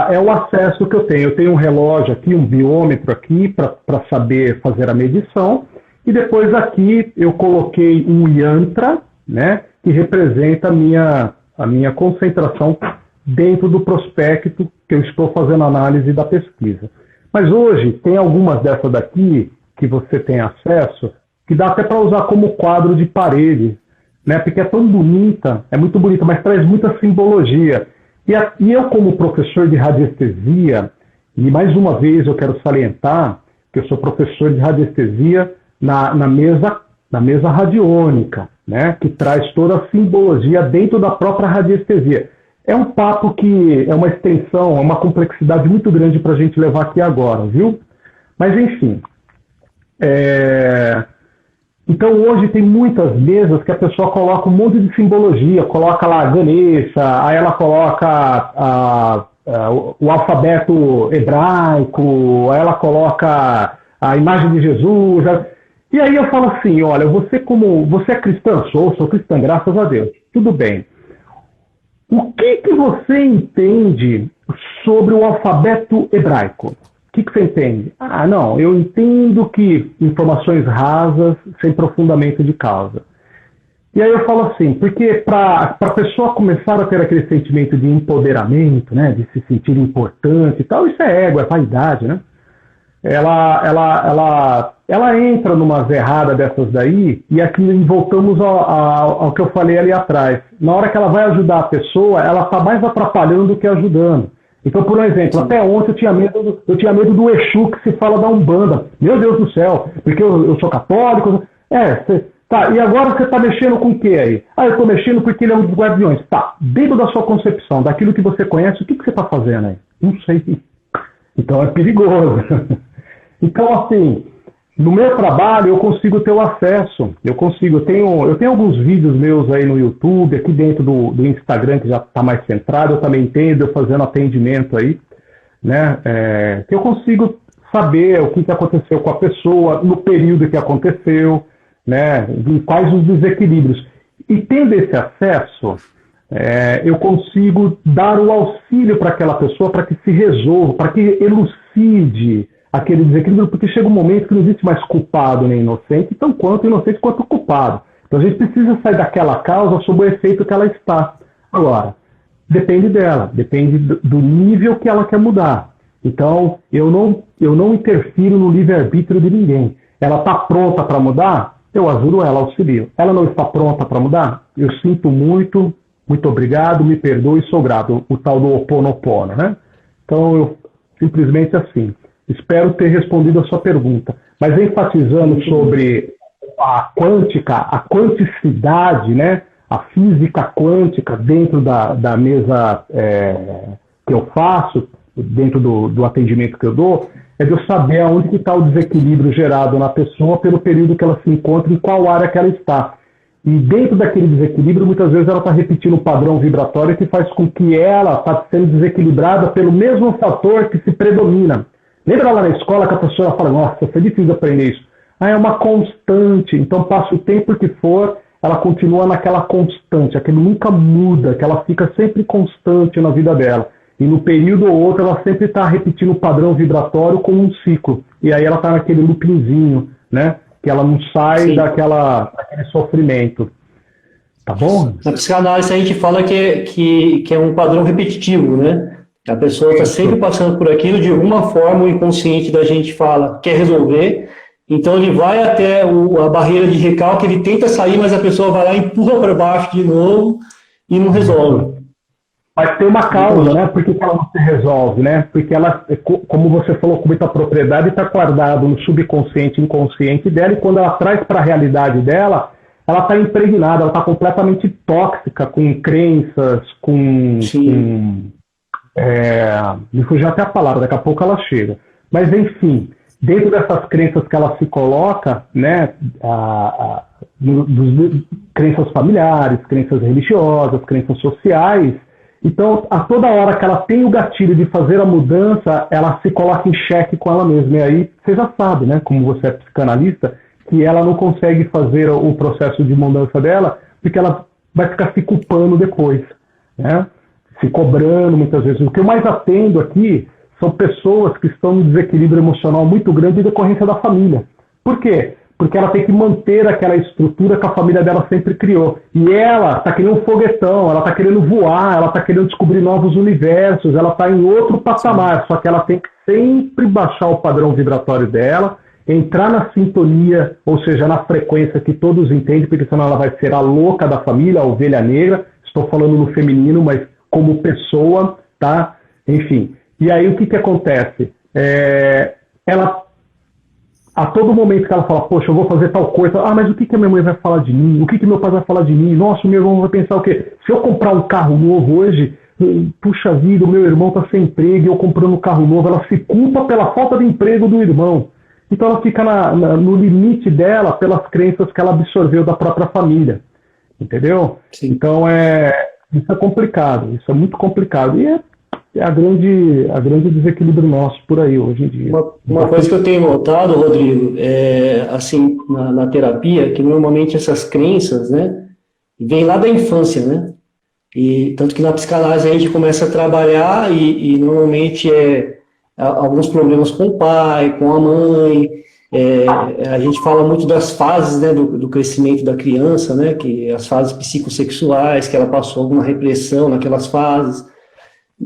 é o acesso que eu tenho. Eu tenho um relógio aqui, um biômetro aqui, para saber fazer a medição, e depois aqui eu coloquei um yantra, né, que representa a minha concentração dentro do prospecto que eu estou fazendo análise da pesquisa. Mas hoje tem algumas dessas daqui que você tem acesso, que dá até para usar como quadro de parede, né? Porque é tão bonita, é muito bonita, mas traz muita simbologia. E eu, como professor de radiestesia, e mais uma vez eu quero salientar que eu sou professor de radiestesia na mesa radiônica, né? Que traz toda a simbologia dentro da própria radiestesia. É um papo que é uma extensão, é uma complexidade muito grande para a gente levar aqui agora, viu? Mas, enfim. Então, hoje tem muitas mesas que a pessoa coloca um monte de simbologia, coloca lá Ganesha, aí ela coloca o alfabeto hebraico, aí ela coloca a imagem de Jesus. E aí eu falo assim, olha, você é cristã? Sou cristã, graças a Deus. Tudo bem. O que você entende sobre o alfabeto hebraico? O que você entende? Não, eu entendo que informações rasas, sem aprofundamento de causa. E aí eu falo assim, porque para a pessoa começar a ter aquele sentimento de empoderamento, né, de se sentir importante e tal, isso é ego, é vaidade, né? Ela entra numa errada dessas daí, e aqui voltamos ao que eu falei ali atrás. Na hora que ela vai ajudar a pessoa, ela está mais atrapalhando do que ajudando. Então, por exemplo, até ontem eu tinha medo do Exu que se fala da Umbanda. Meu Deus do céu, porque eu sou católico. Tá, e agora você está mexendo com o que aí? Eu estou mexendo porque ele é um dos guardiões. Tá, dentro da sua concepção, daquilo que você conhece, o que você está fazendo aí? Não sei. Então é perigoso. Então, assim, no meu trabalho eu consigo ter o acesso. Eu tenho alguns vídeos meus aí no YouTube, aqui dentro do Instagram, que já está mais centrado, eu também entendo, eu fazendo atendimento aí, né? Que eu consigo saber o que aconteceu com a pessoa, no período que aconteceu, né? E quais os desequilíbrios. E tendo esse acesso, eu consigo dar o auxílio para aquela pessoa para que se resolva, para que elucide aquele desequilíbrio, porque chega um momento que não existe mais culpado nem inocente, tão quanto inocente quanto culpado. Então a gente precisa sair daquela causa sob o efeito que ela está. Agora, depende dela, depende do nível que ela quer mudar. Então, eu não interfiro no livre-arbítrio de ninguém. Ela está pronta para mudar? Eu ajudo ela, auxilio. Ela não está pronta para mudar? Eu sinto muito, muito obrigado, me perdoe e sou grato. O tal do Ho'oponopono, né? Então, eu simplesmente assim. Espero ter respondido a sua pergunta. Mas enfatizando sobre a quântica, a quanticidade, né? A física quântica dentro da mesa que eu faço, dentro do atendimento que eu dou, é de eu saber aonde está o desequilíbrio gerado na pessoa pelo período que ela se encontra, em qual área que ela está. E dentro daquele desequilíbrio, muitas vezes ela está repetindo um padrão vibratório que faz com que ela está sendo desequilibrada pelo mesmo fator que se predomina. Lembra lá na escola que a professora fala, nossa, foi difícil aprender isso. É uma constante, então passa o tempo que for, ela continua naquela constante, aquilo nunca muda, que ela fica sempre constante na vida dela. E no período ou outro, ela sempre está repetindo o padrão vibratório como um ciclo. E aí ela está naquele loopingzinho, né? Que ela não sai daquele sofrimento. Tá bom? Na psicanálise a gente fala que é um padrão repetitivo, né? A pessoa está sempre passando por aquilo, de alguma forma o inconsciente da gente fala, quer resolver, então ele vai até a barreira de recalque, ele tenta sair, mas a pessoa vai lá e empurra para baixo de novo, e não resolve. Mas tem uma causa, né? Por que ela não se resolve, né? Porque ela, como você falou com muita propriedade, está guardado no subconsciente, inconsciente dela, e quando ela traz para a realidade dela, ela está impregnada, ela está completamente tóxica, com crenças, me fugiu até a palavra, daqui a pouco ela chega. Mas, enfim, dentro dessas crenças que ela se coloca, né, crenças familiares, crenças religiosas, crenças sociais, então, a toda hora que ela tem o gatilho de fazer a mudança, ela se coloca em xeque com ela mesma. E aí, você já sabe, né, como você é psicanalista, que ela não consegue fazer o processo de mudança dela, porque ela vai ficar se culpando depois, né? Se cobrando muitas vezes. O que eu mais atendo aqui são pessoas que estão em desequilíbrio emocional muito grande em decorrência da família. Por quê? Porque ela tem que manter aquela estrutura que a família dela sempre criou. E ela está querendo um foguetão, ela está querendo voar, ela está querendo descobrir novos universos, ela está em outro patamar, só que ela tem que sempre baixar o padrão vibratório dela, entrar na sintonia, ou seja, na frequência que todos entendem, porque senão ela vai ser a louca da família, a ovelha negra. Estou falando no feminino, mas como pessoa, tá? Enfim. E aí o que acontece? Ela, a todo momento que ela fala, poxa, eu vou fazer tal coisa, mas o que a minha mãe vai falar de mim? O que meu pai vai falar de mim? Nossa, o meu irmão vai pensar o quê? Se eu comprar um carro novo hoje, puxa vida, o meu irmão está sem emprego e eu comprando um carro novo, ela se culpa pela falta de emprego do irmão. Então ela fica no limite dela pelas crenças que ela absorveu da própria família. Entendeu? Sim. Então isso é complicado, isso é muito complicado. E é a grande desequilíbrio nosso por aí hoje em dia. Uma coisa que eu tenho notado, Rodrigo, assim, na terapia, que normalmente essas crenças, né, vêm lá da infância, né? E tanto que na psicanálise a gente começa a trabalhar e normalmente alguns problemas com o pai, com a mãe. A gente fala muito das fases, né, do crescimento da criança, né, que as fases psicossexuais, que ela passou alguma repressão naquelas fases.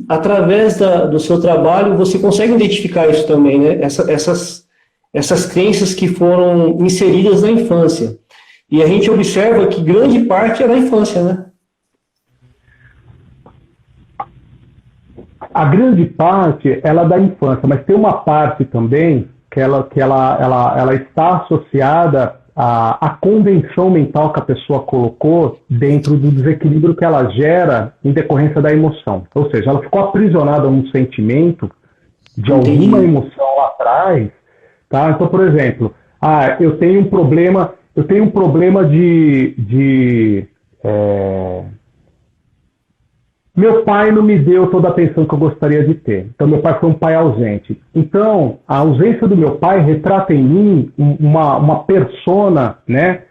Através do seu trabalho, você consegue identificar isso também, né? Essas crenças que foram inseridas na infância. E a gente observa que grande parte é da infância, né? A grande parte, ela é da infância, mas tem uma parte também que ela está associada à convenção mental que a pessoa colocou dentro do desequilíbrio que ela gera em decorrência da emoção. Ou seja, ela ficou aprisionada num sentimento de alguma emoção lá atrás, tá? Então, por exemplo, eu tenho um problema de meu pai não me deu toda a atenção que eu gostaria de ter. Então, meu pai foi um pai ausente. Então, a ausência do meu pai retrata em mim uma persona, né?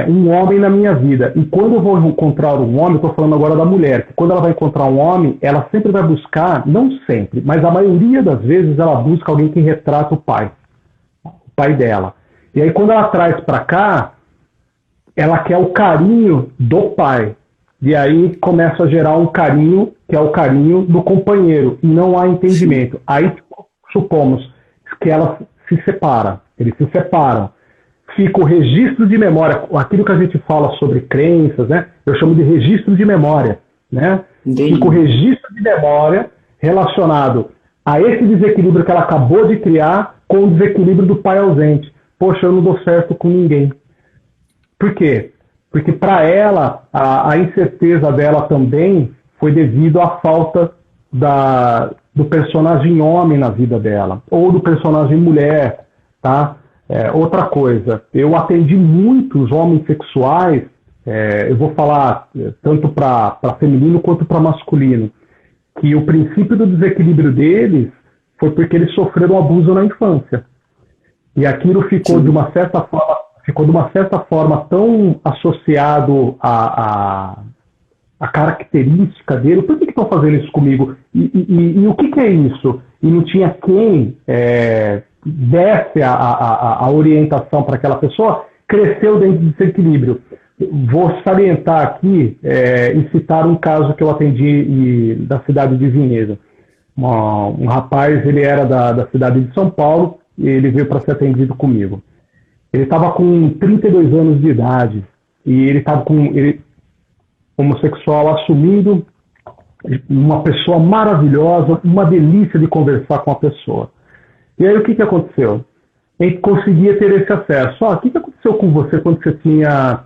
Um homem na minha vida. E quando eu vou encontrar um homem, estou falando agora da mulher, que quando ela vai encontrar um homem, ela sempre vai buscar, não sempre, mas a maioria das vezes ela busca alguém que retrata o pai dela. E aí, quando ela traz para cá, ela quer o carinho do pai. E aí começa a gerar um carinho, que é o carinho do companheiro, e não há entendimento. Sim. Aí supomos que ela se separa, eles se separam. Fica o registro de memória, aquilo que a gente fala sobre crenças, né? Eu chamo de registro de memória, né? Fica o registro de memória relacionado a esse desequilíbrio que ela acabou de criar com o desequilíbrio do pai ausente. Poxa, eu não dou certo com ninguém. Por quê? Porque para ela, a incerteza dela também foi devido à falta do personagem homem na vida dela, ou do personagem mulher, tá? Outra coisa, eu atendi muitos homens sexuais, eu vou falar tanto para feminino quanto para masculino, que o princípio do desequilíbrio deles foi porque eles sofreram abuso na infância. E aquilo ficou, de uma certa forma, tão associado à característica dele. Por que estão fazendo isso comigo? E o que é isso? E não tinha quem desse a orientação para aquela pessoa, cresceu dentro desse equilíbrio. Vou salientar aqui e citar um caso que eu atendi da cidade de Vinhedo. Um rapaz, ele era da cidade de São Paulo, e ele veio para ser atendido comigo. Ele estava com 32 anos de idade, e ele estava com... homossexual assumido, uma pessoa maravilhosa, uma delícia de conversar com a pessoa. E aí o que aconteceu? Ele conseguia ter esse acesso. O que aconteceu com você quando você tinha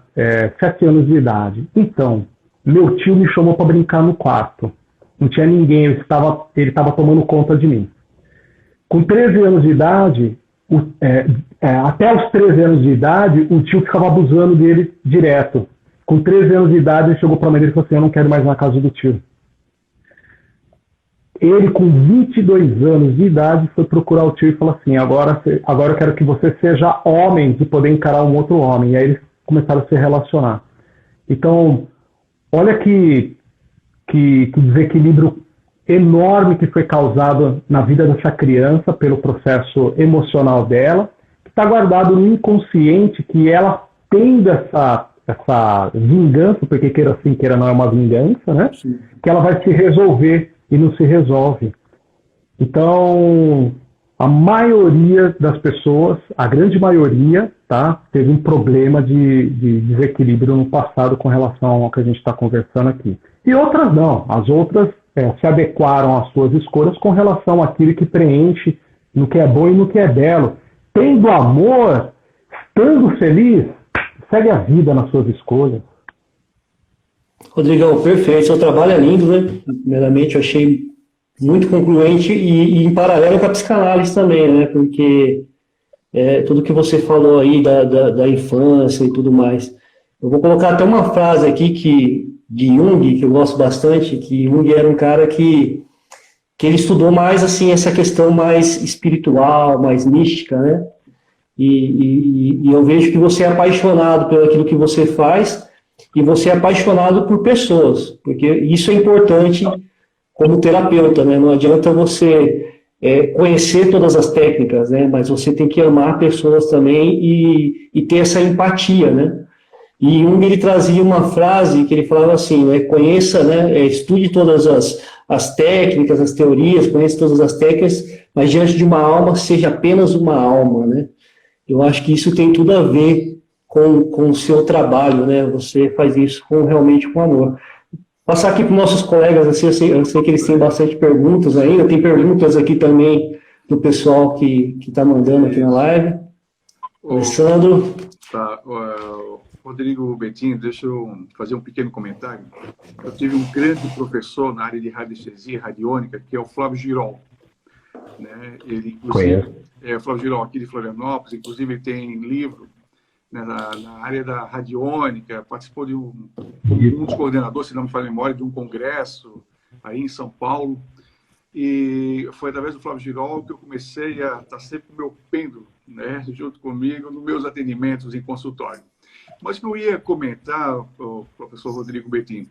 7 anos de idade? Então, meu tio me chamou para brincar no quarto. Não tinha ninguém, ele estava tomando conta de mim. Com 13 anos de idade, até os 13 anos de idade, o tio ficava abusando dele direto. Com 13 anos de idade, ele chegou para a mãe dele e falou assim: eu não quero mais na casa do tio. Ele, com 22 anos de idade, foi procurar o tio e falou assim: agora eu quero que você seja homem de poder encarar um outro homem. E aí eles começaram a se relacionar. Então, olha que desequilíbrio enorme que foi causado na vida dessa criança pelo processo emocional dela, que está guardado no inconsciente, que ela tem essa vingança, porque queira sim, queira não, é uma vingança, né? Sim. Que ela vai se resolver e não se resolve. Então, a maioria das pessoas, a grande maioria, tá, teve um problema de desequilíbrio no passado com relação ao que a gente está conversando aqui. E outras não. As outras se adequaram às suas escolhas com relação àquilo que preenche no que é bom e no que é belo. Tendo amor, estando feliz, segue a vida nas suas escolhas. Rodrigão, perfeito. Seu trabalho é lindo, né? Primeiramente, eu achei muito concluente e em paralelo com a psicanálise também, né? Porque tudo que você falou aí da infância e tudo mais. Eu vou colocar até uma frase aqui de Jung, que eu gosto bastante, que Jung era um cara que ele estudou mais, assim, essa questão mais espiritual, mais mística, né? E eu vejo que você é apaixonado pelo aquilo que você faz e você é apaixonado por pessoas, porque isso é importante como terapeuta, né? Não adianta você conhecer todas as técnicas, né? Mas você tem que amar pessoas também e ter essa empatia, né? E Jung, ele trazia uma frase que ele falava assim, né? Conheça, né? Estude todas as técnicas, as teorias, conheça todas as técnicas, mas diante de uma alma, seja apenas uma alma, né? Eu acho que isso tem tudo a ver com o seu trabalho, né? Você faz isso realmente com amor. Passar aqui para os nossos colegas, assim, eu sei que eles têm bastante perguntas ainda, tem perguntas aqui também do pessoal que está mandando aqui na live. Alessandro. Tá, Rodrigo Betim, deixa eu fazer um pequeno comentário. Eu tive um grande professor na área de radiestesia radiônica, que é o Flávio Girol. Né? Ele, inclusive, o Flávio Girol aqui de Florianópolis, inclusive ele tem livro, né, na área da radiônica, participou de um dos coordenadores, se não me falha a memória, de um congresso aí em São Paulo. E foi através do Flávio Girol que eu comecei a estar sempre com o meu pêndulo, né, junto comigo, nos meus atendimentos em consultório. Mas o que eu ia comentar, o professor Rodrigo Betim,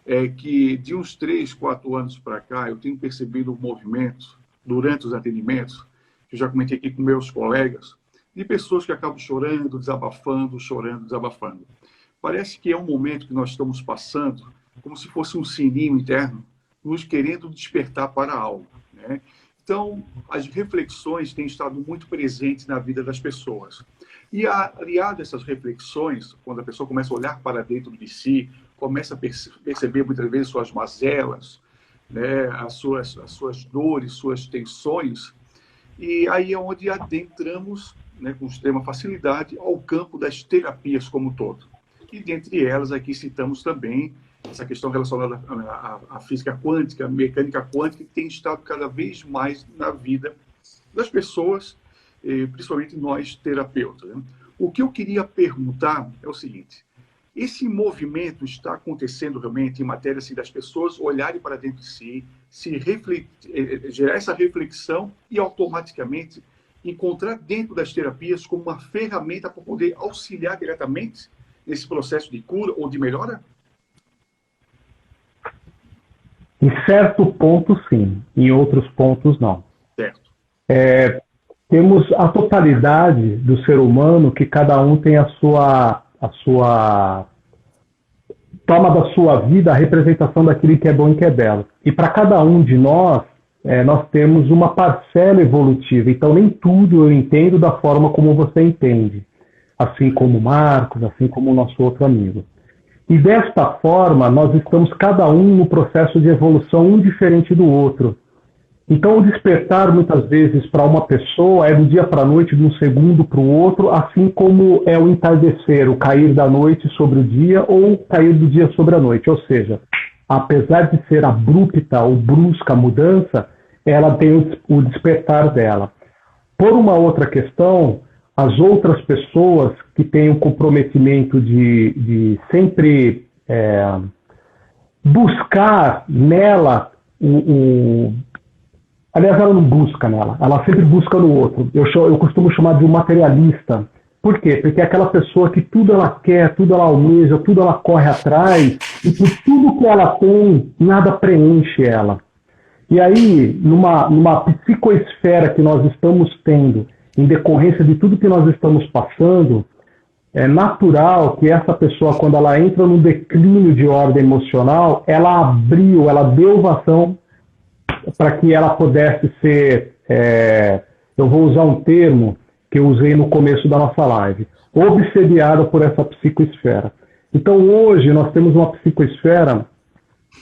é que de uns 3, 4 anos para cá, eu tenho percebido um movimento, durante os atendimentos, que eu já comentei aqui com meus colegas, de pessoas que acabam chorando, desabafando. Parece que é um momento que nós estamos passando como se fosse um sininho interno, nos querendo despertar para algo, né? Então, as reflexões têm estado muito presentes na vida das pessoas. E aliado a essas reflexões, quando a pessoa começa a olhar para dentro de si, começa a perceber muitas vezes suas mazelas, né, as suas dores, suas tensões, e aí é onde adentramos, né, com extrema facilidade ao campo das terapias como um todo. E dentre elas aqui citamos também essa questão relacionada à física quântica, à mecânica quântica, que tem estado cada vez mais na vida das pessoas, principalmente nós terapeutas, né? O que eu queria perguntar é o seguinte: esse movimento está acontecendo realmente em matéria assim, das pessoas olharem para dentro de si, gerar essa reflexão e automaticamente encontrar dentro das terapias como uma ferramenta para poder auxiliar diretamente nesse processo de cura ou de melhora? Em certo ponto, sim. Em outros pontos, não. Certo. Temos a totalidade do ser humano, que cada um tem a sua toma da sua vida a representação daquilo que é bom e que é belo. E para cada um de nós, nós temos uma parcela evolutiva. Então, nem tudo eu entendo da forma como você entende. Assim como o Marcos, assim como o nosso outro amigo. E desta forma, nós estamos cada um no processo de evolução, um diferente do outro. Então, o despertar, muitas vezes, para uma pessoa é do dia para a noite, de um segundo para o outro, assim como é o entardecer, o cair da noite sobre o dia ou o cair do dia sobre a noite. Ou seja, apesar de ser abrupta ou brusca a mudança, ela tem o despertar dela. Por uma outra questão, as outras pessoas que têm o comprometimento de sempre buscar nela Aliás, ela não busca nela, ela sempre busca no outro. Eu costumo chamar de um materialista. Por quê? Porque é aquela pessoa que tudo ela quer, tudo ela almeja, tudo ela corre atrás, e por tudo que ela tem, nada preenche ela. E aí, numa psicoesfera que nós estamos tendo, em decorrência de tudo que nós estamos passando, é natural que essa pessoa, quando ela entra num declínio de ordem emocional, ela deu vazão para que ela pudesse ser, eu vou usar um termo que eu usei no começo da nossa live, obsediada por essa psicoesfera. Então hoje nós temos uma psicoesfera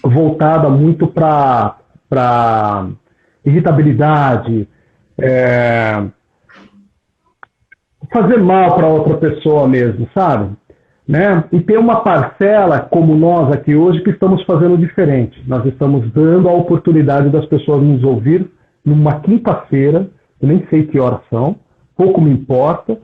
voltada muito para irritabilidade, fazer mal para outra pessoa mesmo, sabe? Né? E tem uma parcela, como nós aqui hoje, que estamos fazendo diferente. Nós estamos dando a oportunidade das pessoas nos ouvir numa quinta-feira, eu nem sei que horas são, pouco me importa,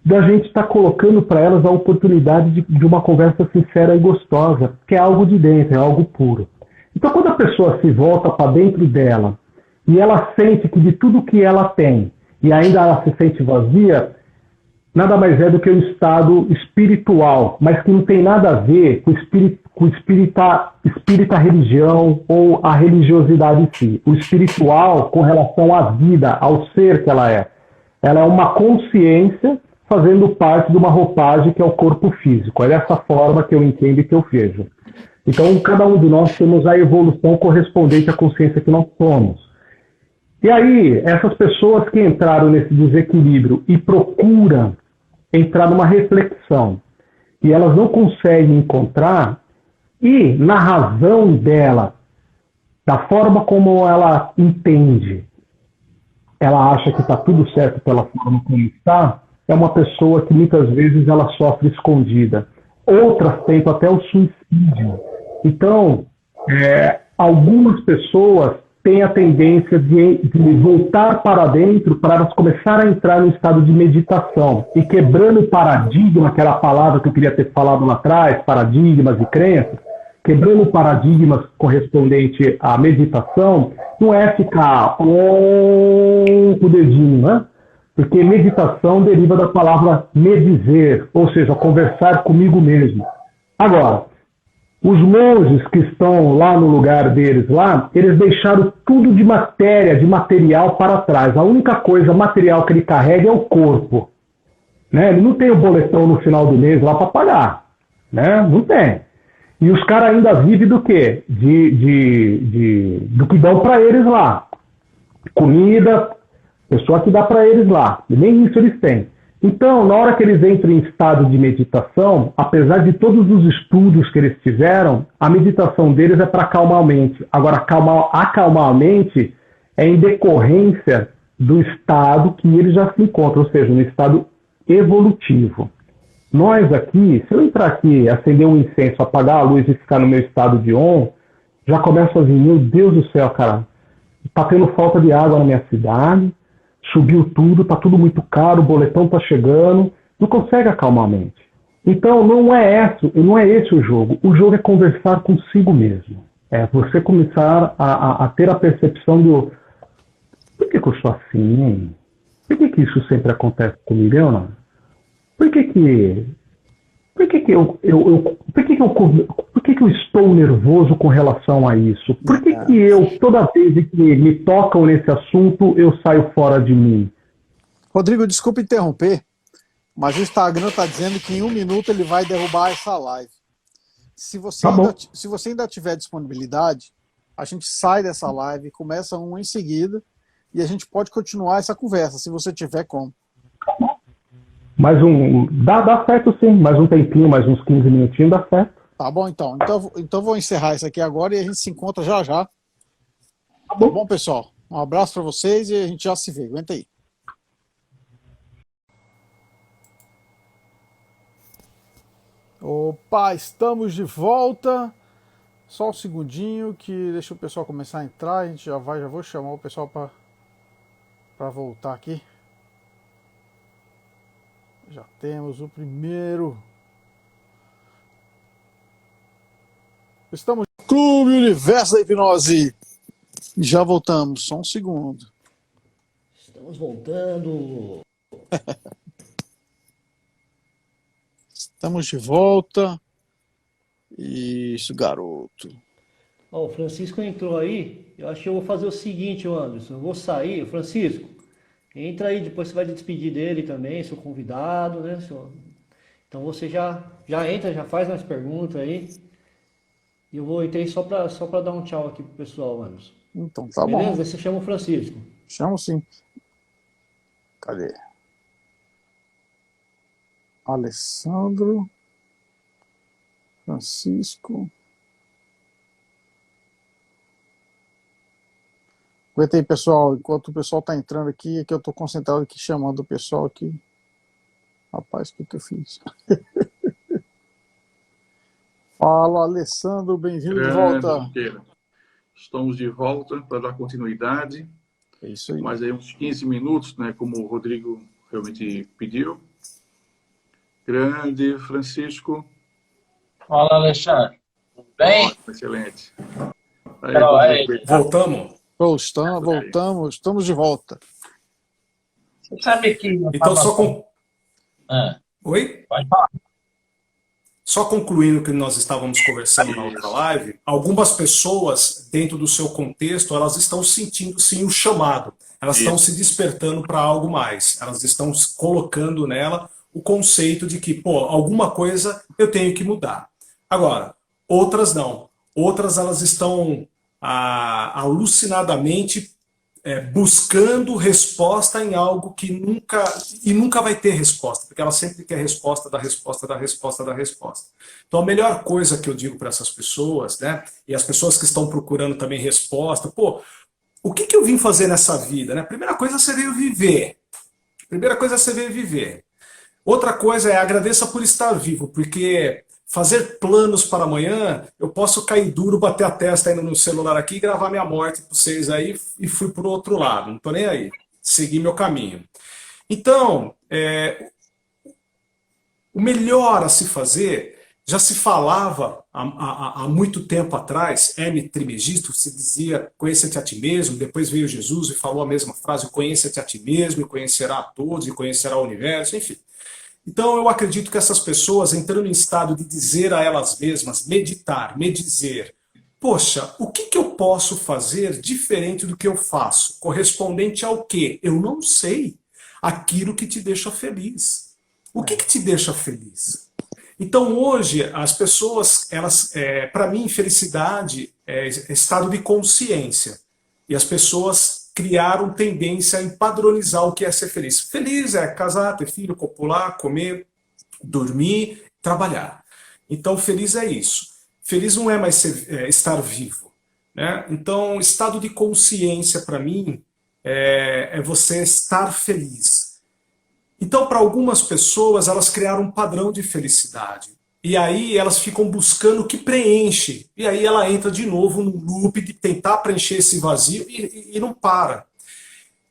da gente estar colocando para elas a oportunidade de uma conversa sincera e gostosa, que é algo de dentro, é algo puro. Então, quando a pessoa se volta para dentro dela e ela sente que de tudo que ela tem e ainda ela se sente vazia, nada mais é do que um estado espiritual, mas que não tem nada a ver com espírita religião ou a religiosidade em si. O espiritual com relação à vida, ao ser que ela é. Ela é uma consciência fazendo parte de uma roupagem que é o corpo físico. É dessa forma que eu entendo e que eu vejo. Então, cada um de nós temos a evolução correspondente à consciência que nós somos. E aí, essas pessoas que entraram nesse desequilíbrio e procuram entrar numa reflexão e elas não conseguem encontrar, e na razão dela, da forma como ela entende, ela acha que está tudo certo pela forma como está, é uma pessoa que muitas vezes ela sofre escondida. Outras tentam até o suicídio. Então, algumas pessoas têm a tendência de voltar para dentro para elas começarem a entrar no estado de meditação. E quebrando o paradigma, aquela palavra que eu queria ter falado lá atrás, paradigmas e crenças, quebrando paradigmas correspondente à meditação, não é ficar com o dedinho, né? Porque meditação deriva da palavra medizer, ou seja, conversar comigo mesmo. Agora, os monges que estão lá no lugar deles lá, eles deixaram tudo de matéria, de material para trás. A única coisa material que ele carrega é o corpo. Né? Ele não tem o boletão no final do mês lá para pagar. Né? Não tem. E os caras ainda vivem do quê? Do que dão para eles lá. Comida, pessoa que dá para eles lá. E nem isso eles têm. Então, na hora que eles entram em estado de meditação, apesar de todos os estudos que eles tiveram, a meditação deles é para acalmar a mente. Agora, acalmar a mente é em decorrência do estado que eles já se encontram, ou seja, no estado evolutivo. Nós aqui, se eu entrar aqui, acender um incenso, apagar a luz e ficar no meu estado de on, já começa a vir, meu Deus do céu, cara, tá tendo falta de água na minha cidade, subiu tudo, tá tudo muito caro, o boletão tá chegando, não consegue acalmar a mente. Então não é esse o jogo. O jogo é conversar consigo mesmo. É você começar a ter a percepção do por que eu sou assim, hein? Por que isso sempre acontece comigo, não? Por que eu estou nervoso com relação a isso? Por que eu, toda vez que me tocam nesse assunto, eu saio fora de mim? Rodrigo, desculpa interromper, mas o Instagram está dizendo que em 1 minuto ele vai derrubar essa live. Se você ainda tiver disponibilidade, a gente sai dessa live, começa uma em seguida, e a gente pode continuar essa conversa, se você tiver como. Dá certo sim, mais um tempinho, mais uns 15 minutinhos, dá certo. Tá bom, então. Então vou encerrar isso aqui agora e a gente se encontra já já. Tá bom, pessoal? Um abraço para vocês e a gente já se vê. Aguenta aí. Opa, estamos de volta. Só um segundinho que deixa o pessoal começar a entrar. A gente já vou chamar o pessoal para voltar aqui. Já temos o primeiro. Estamos no Clube Universo da Hipnose. Já voltamos, só um segundo. Estamos voltando. Estamos de volta. Isso, garoto. Ó, o Francisco entrou aí. Eu acho que eu vou fazer o seguinte, Anderson. Eu vou sair. Francisco, entra aí, depois você vai despedir dele também, seu convidado, né? Então você já entra, já faz umas perguntas aí. E eu entrei só para dar um tchau aqui pro pessoal, Anderson. Então tá Beleza? bom. Você chama o Francisco. Chamo sim. Cadê? Alessandro. Francisco. Aguenta aí, pessoal. Enquanto o pessoal tá entrando aqui, é que eu tô concentrado aqui chamando o pessoal aqui. Rapaz, o que eu fiz? Fala, Alessandro. Bem-vindo de volta. Junqueira. Estamos de volta para dar continuidade. É isso aí. Mais aí uns 15 minutos, né, como o Rodrigo realmente pediu. Grande Francisco. Fala, Alexandre. Tudo bem? Ótimo, excelente. Voltamos? Voltamos, estamos de volta. Você sabe que... Então, Oi? Pode falar. Só concluindo o que nós estávamos conversando na outra live, algumas pessoas, dentro do seu contexto, elas estão sentindo, sim, o chamado. Elas estão se despertando para algo mais. Elas estão colocando nela o conceito de que, pô, alguma coisa eu tenho que mudar. Agora, outras não. Outras, elas estão alucinadamente buscando resposta em algo que nunca vai ter resposta, porque ela sempre quer resposta da resposta da resposta da resposta. Então a melhor coisa que eu digo para essas pessoas, né, e as pessoas que estão procurando também resposta, pô, o que eu vim fazer nessa vida, né? Primeira coisa, você veio viver. Outra coisa é agradeça por estar vivo, porque fazer planos para amanhã, eu posso cair duro, bater a testa ainda no celular aqui e gravar minha morte para vocês aí e fui para o outro lado, não estou nem aí, segui meu caminho. Então, o melhor a se fazer, já se falava há muito tempo atrás, Hermes Trismegisto se dizia, conheça-te a ti mesmo, depois veio Jesus e falou a mesma frase, conheça-te a ti mesmo, e conhecerá a todos, e conhecerá o universo, enfim. Então eu acredito que essas pessoas entrando em estado de dizer a elas mesmas, meditar, me dizer, poxa, o que eu posso fazer diferente do que eu faço? Correspondente ao quê? Eu não sei. Aquilo que te deixa feliz. O que te deixa feliz? Então hoje as pessoas, elas, para mim, felicidade é estado de consciência. E as pessoas criaram tendência em padronizar o que é ser feliz. Feliz é casar, ter filho, copular, comer, dormir, trabalhar. Então, feliz é isso. Feliz não é mais estar vivo, né? Então, estado de consciência, para mim, é você estar feliz. Então, para algumas pessoas, elas criaram um padrão de felicidade. E aí elas ficam buscando o que preenche. E aí ela entra de novo no loop de tentar preencher esse vazio e não para.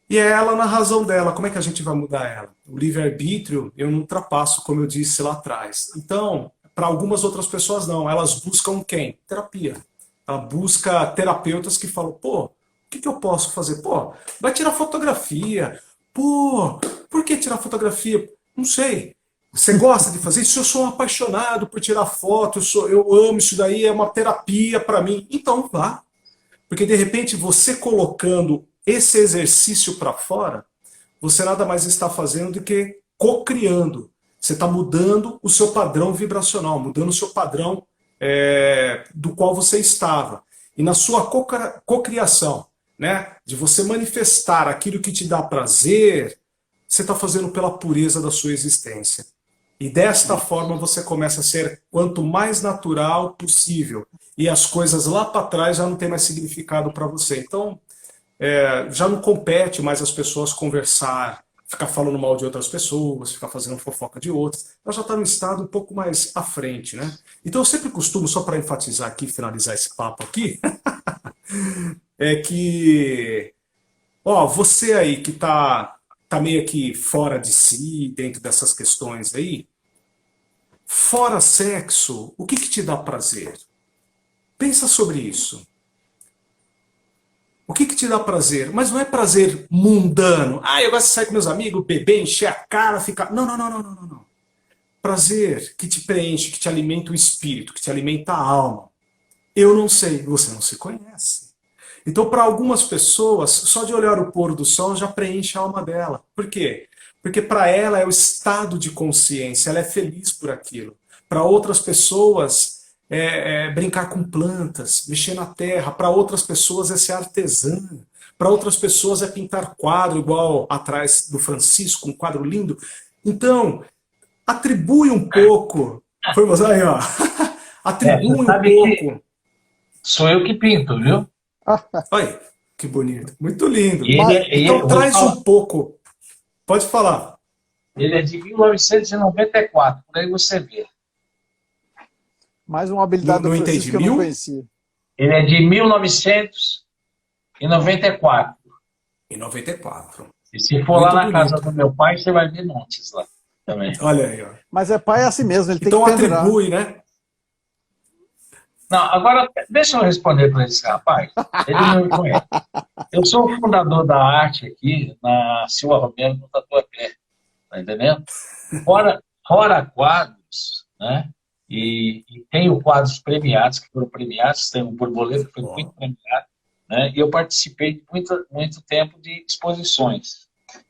E é ela na razão dela. Como é que a gente vai mudar ela? O livre-arbítrio eu não ultrapasso, como eu disse lá atrás. Então, para algumas outras pessoas não. Elas buscam quem? Terapia. Ela busca terapeutas que falam, pô, o que eu posso fazer? Pô, vai tirar fotografia. Pô, por que tirar fotografia? Não sei. Você gosta de fazer isso? Eu sou um apaixonado por tirar foto, eu amo isso daí, é uma terapia para mim. Então vá. Porque de repente você colocando esse exercício para fora, você nada mais está fazendo do que co-criando. Você está mudando o seu padrão vibracional, mudando o seu padrão do qual você estava. E na sua cocriação, né, de você manifestar aquilo que te dá prazer, você está fazendo pela pureza da sua existência. E desta forma você começa a ser quanto mais natural possível. E as coisas lá para trás já não tem mais significado para você. Então, já não compete mais as pessoas conversar, ficar falando mal de outras pessoas, ficar fazendo fofoca de outras. Ela já está num estado um pouco mais à frente, né? Então eu sempre costumo, só para enfatizar aqui, finalizar esse papo aqui, é que, ó, você aí que tá meio que fora de si, dentro dessas questões aí, fora sexo, o que te dá prazer? Pensa sobre isso. O que te dá prazer? Mas não é prazer mundano. Ah, eu gosto de sair com meus amigos, beber, encher a cara, ficar... Não, não, não, não, não, não, não. Prazer que te preenche, que te alimenta o espírito, que te alimenta a alma. Eu não sei, você não se conhece. Então, para algumas pessoas, só de olhar o pôr do sol já preenche a alma dela. Por quê? Porque para ela é o estado de consciência, ela é feliz por aquilo. Para outras pessoas brincar com plantas, mexer na terra. Para outras pessoas é ser artesã. Para outras pessoas é pintar quadro, igual atrás do Francisco, um quadro lindo. Então, atribui um pouco. Foi você aí, ó. Atribui um pouco. Sou eu que pinto, viu? Olha, que bonito. Muito lindo. Então traz um pouco. Pode falar. Ele é de 1994, por aí você vê. Mais uma habilidade do Francisco que eu não conhecia. Ele é de 1994. Em 94. E se for lá na casa do meu pai, você vai ver montes lá também. Olha aí, ó. Mas pai é assim mesmo, ele então tem que pendurar. Atribui, né? Não, agora, deixa eu responder para esse rapaz. Ele não me conhece. Eu sou o fundador da arte aqui na Silva Romero, no Tatuapé. Tá entendendo? Fora quadros, né? E tenho quadros premiados, que foram premiados. Tem um Borboleta, que foi muito premiado. Né? E eu participei de muito tempo de exposições.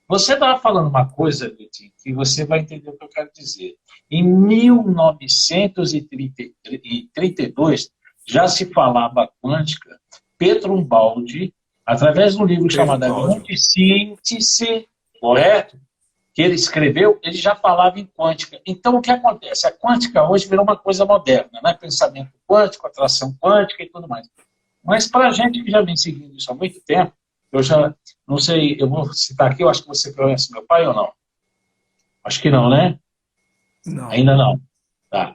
Você estava falando uma coisa, Vitinho, que você vai entender o que eu quero dizer. Em 1932, já se falava quântica. Petrumbaldi, através de um livro chamado Antisíntese, correto? Que ele escreveu, ele já falava em quântica. Então, o que acontece? A quântica hoje virou uma coisa moderna, né? Pensamento quântico, atração quântica e tudo mais. Mas para a gente que já vem seguindo isso há muito tempo, eu já, não sei, eu vou citar aqui, eu acho que você conhece meu pai ou não? Acho que não, né? Não. Ainda não. Tá.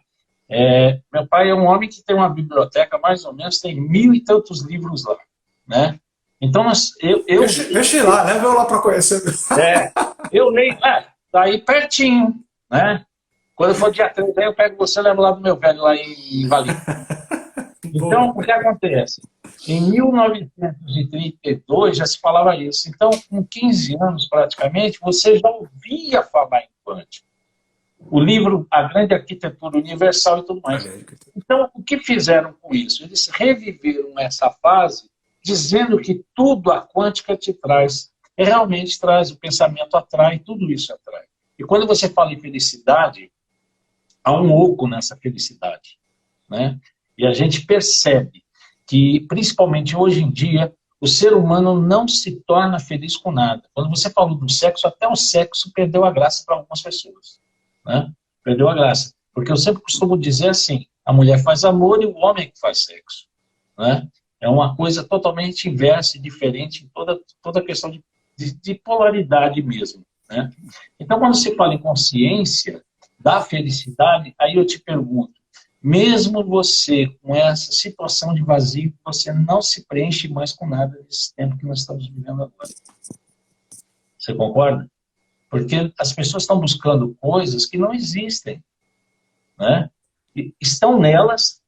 Meu pai é um homem que tem uma biblioteca, mais ou menos, tem 1000 e tantos livros lá, né? Então, Deixa eu ir lá, leva eu lá para conhecer. Eu leio, tá aí pertinho, né? Quando for dia 3, aí eu pego você e levo lá do meu velho, lá em Valinho. Então, o que acontece? Em 1932 já se falava isso. Então, com 15 anos praticamente, você já ouvia falar em quântico. O livro A Grande Arquitetura Universal e tudo mais. Então, o que fizeram com isso? Eles reviveram essa fase dizendo que tudo a quântica te traz. Realmente traz, o pensamento atrai, tudo isso atrai. E quando você fala em felicidade, há um oco nessa felicidade, né? E a gente percebe que, principalmente hoje em dia, o ser humano não se torna feliz com nada. Quando você falou do sexo, até o sexo perdeu a graça para algumas pessoas, né? Perdeu a graça. Porque eu sempre costumo dizer assim, a mulher faz amor e o homem que faz sexo, né? É uma coisa totalmente inversa e diferente em toda a questão de polaridade mesmo, né? Então, quando se fala em consciência da felicidade, aí eu te pergunto, mesmo você com essa situação de vazio, você não se preenche mais com nada nesse tempo que nós estamos vivendo agora. Você concorda? Porque as pessoas estão buscando coisas que não existem, né? E estão nelas,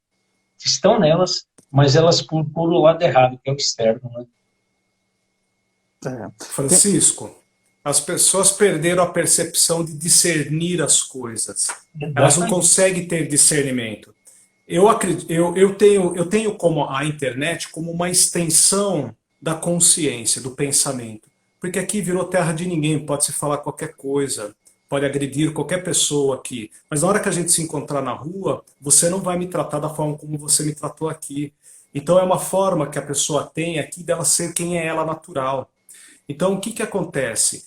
mas elas por o lado errado, que é o externo, né? Francisco, as pessoas perderam a percepção de discernir as coisas. Elas não conseguem ter discernimento. Eu tenho como a internet como uma extensão da consciência, do pensamento. Porque aqui virou terra de ninguém, pode se falar qualquer coisa, pode agredir qualquer pessoa aqui. Mas na hora que a gente se encontrar na rua, você não vai me tratar da forma como você me tratou aqui. Então é uma forma que a pessoa tem aqui dela ser quem é ela natural. Então, o que acontece?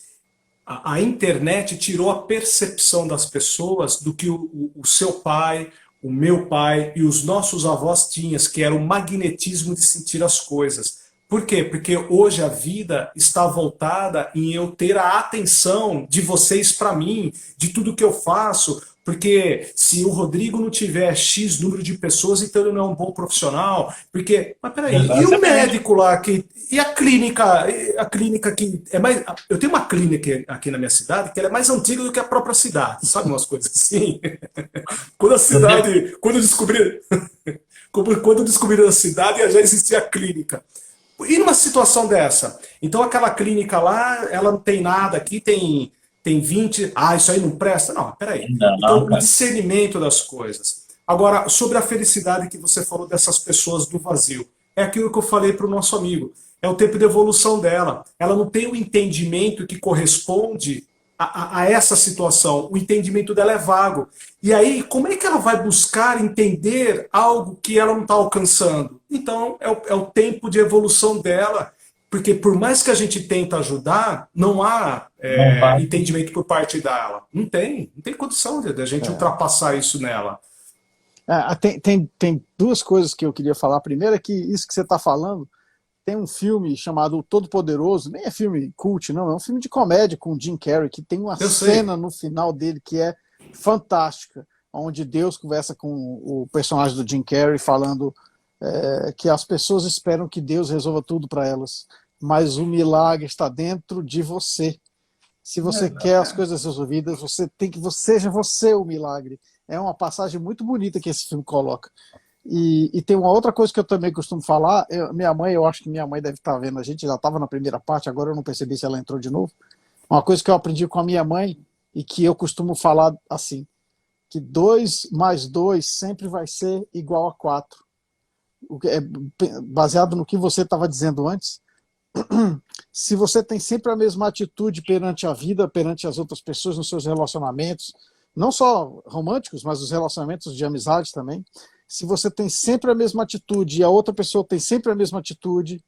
a internet tirou a percepção das pessoas do que o seu pai, o meu pai e os nossos avós tinham, que era o magnetismo de sentir as coisas. Por quê? Porque hoje a vida está voltada em eu ter a atenção de vocês para mim, de tudo que eu faço, porque se o Rodrigo não tiver X número de pessoas, então ele não é um bom profissional, porque, mas peraí, e o médico lá, e a clínica que é mais, eu tenho uma clínica aqui na minha cidade, que ela é mais antiga do que a própria cidade, sabe umas coisas assim? Quando descobriram a cidade, já existia a clínica. E numa situação dessa? Então aquela clínica lá, ela não tem nada, aqui tem 20, isso aí não presta? Não, peraí. Então o discernimento das coisas. Agora, sobre a felicidade que você falou dessas pessoas do vazio, é aquilo que eu falei para o nosso amigo, é o tempo de evolução dela. Ela não tem o entendimento que corresponde a essa situação, o entendimento dela é vago. E aí, como é que ela vai buscar entender algo que ela não está alcançando? Então, é o tempo de evolução dela, porque por mais que a gente tenta ajudar, não há entendimento por parte dela. Não tem condição de a gente ultrapassar isso nela. Tem duas coisas que eu queria falar. Primeiro é que isso que você está falando, tem um filme chamado O Todo-Poderoso, nem é filme cult, não, é um filme de comédia com o Jim Carrey, que tem uma cena no final dele que é fantástica, onde Deus conversa com o personagem do Jim Carrey falando que as pessoas esperam que Deus resolva tudo para elas, mas o milagre está dentro de você. Se você quer as coisas resolvidas, você tem que seja você o milagre. É uma passagem muito bonita que esse filme coloca. E tem uma outra coisa que eu também costumo falar, eu acho que minha mãe deve estar vendo a gente, já estava na primeira parte, agora eu não percebi se ela entrou de novo. Uma coisa que eu aprendi com a minha mãe e que eu costumo falar assim, que 2 mais 2 sempre vai ser igual a 4. Baseado no que você estava dizendo antes, se você tem sempre a mesma atitude perante a vida, perante as outras pessoas, nos seus relacionamentos, não só românticos, mas os relacionamentos de amizade também, se você tem sempre a mesma atitude e a outra pessoa tem sempre a mesma atitude,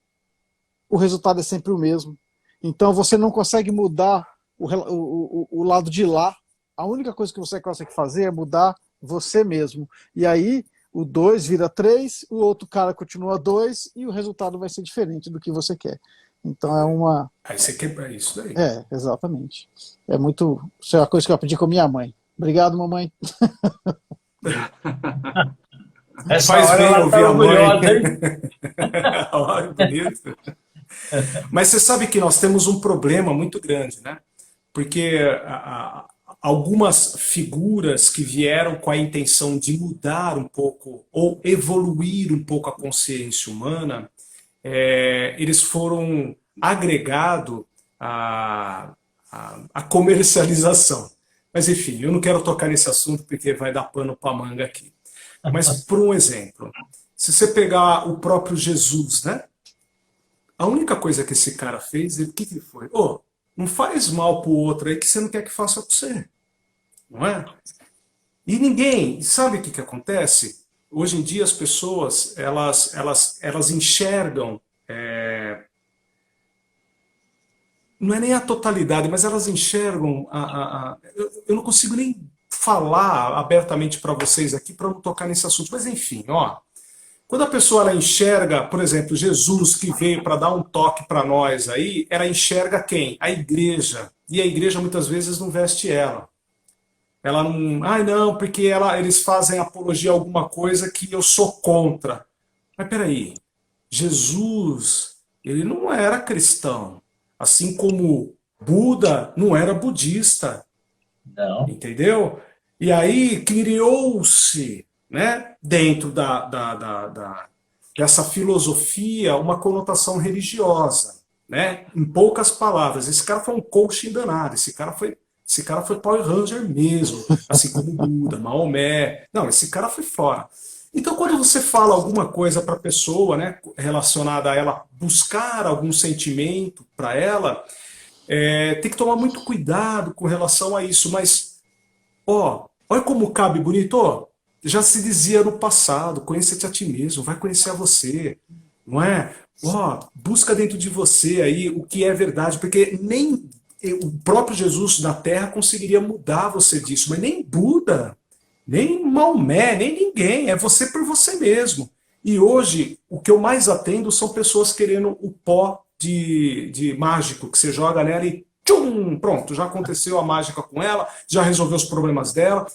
o resultado é sempre o mesmo. Então você não consegue mudar o lado de lá. A única coisa que você consegue fazer é mudar você mesmo. E aí o 2 vira 3, o outro cara continua 2 e o resultado vai ser diferente do que você quer. Então é uma... Aí você quebra isso daí. Exatamente. Isso é uma coisa que eu aprendi com minha mãe. Obrigado, mamãe. Faz bem ouvir a mãe. Olha, bonito. Mas você sabe que nós temos um problema muito grande, né? Porque algumas figuras que vieram com a intenção de mudar um pouco ou evoluir um pouco a consciência humana, eles foram agregados à comercialização. Mas enfim, eu não quero tocar nesse assunto porque vai dar pano para manga aqui. Mas, por um exemplo, se você pegar o próprio Jesus, né? A única coisa que esse cara fez, o que foi? Não faz mal pro outro aí que você não quer que faça com você. Não é? E ninguém, sabe o que acontece? Hoje em dia as pessoas, elas enxergam, não é nem a totalidade, mas elas enxergam, eu não consigo nem falar abertamente para vocês aqui para não tocar nesse assunto, mas enfim, quando a pessoa ela enxerga, por exemplo, Jesus que veio para dar um toque para nós aí, ela enxerga quem? A igreja. E a igreja muitas vezes não veste ela. Ela não, porque eles fazem apologia a alguma coisa que eu sou contra. Mas peraí, Jesus, ele não era cristão, assim como Buda não era budista. Não. Entendeu? E aí criou-se, né, dentro dessa filosofia uma conotação religiosa, né? Em poucas palavras, esse cara foi um coaching danado, esse cara foi Power Ranger mesmo, assim como Buda, Maomé. Não, esse cara foi fora. Então, quando você fala alguma coisa para a pessoa, né, relacionada a ela buscar algum sentimento para ela, tem que tomar muito cuidado com relação a isso, mas olha como cabe bonito, já se dizia no passado, conheça-te a ti mesmo, vai conhecer a você, não é? Busca dentro de você aí o que é verdade, porque nem o próprio Jesus na Terra conseguiria mudar você disso, mas nem Buda, nem Maomé, nem ninguém, é você por você mesmo. E hoje, o que eu mais atendo são pessoas querendo o pó de mágico, que você joga nela e tchum, pronto, já aconteceu a mágica com ela, já resolveu os problemas dela.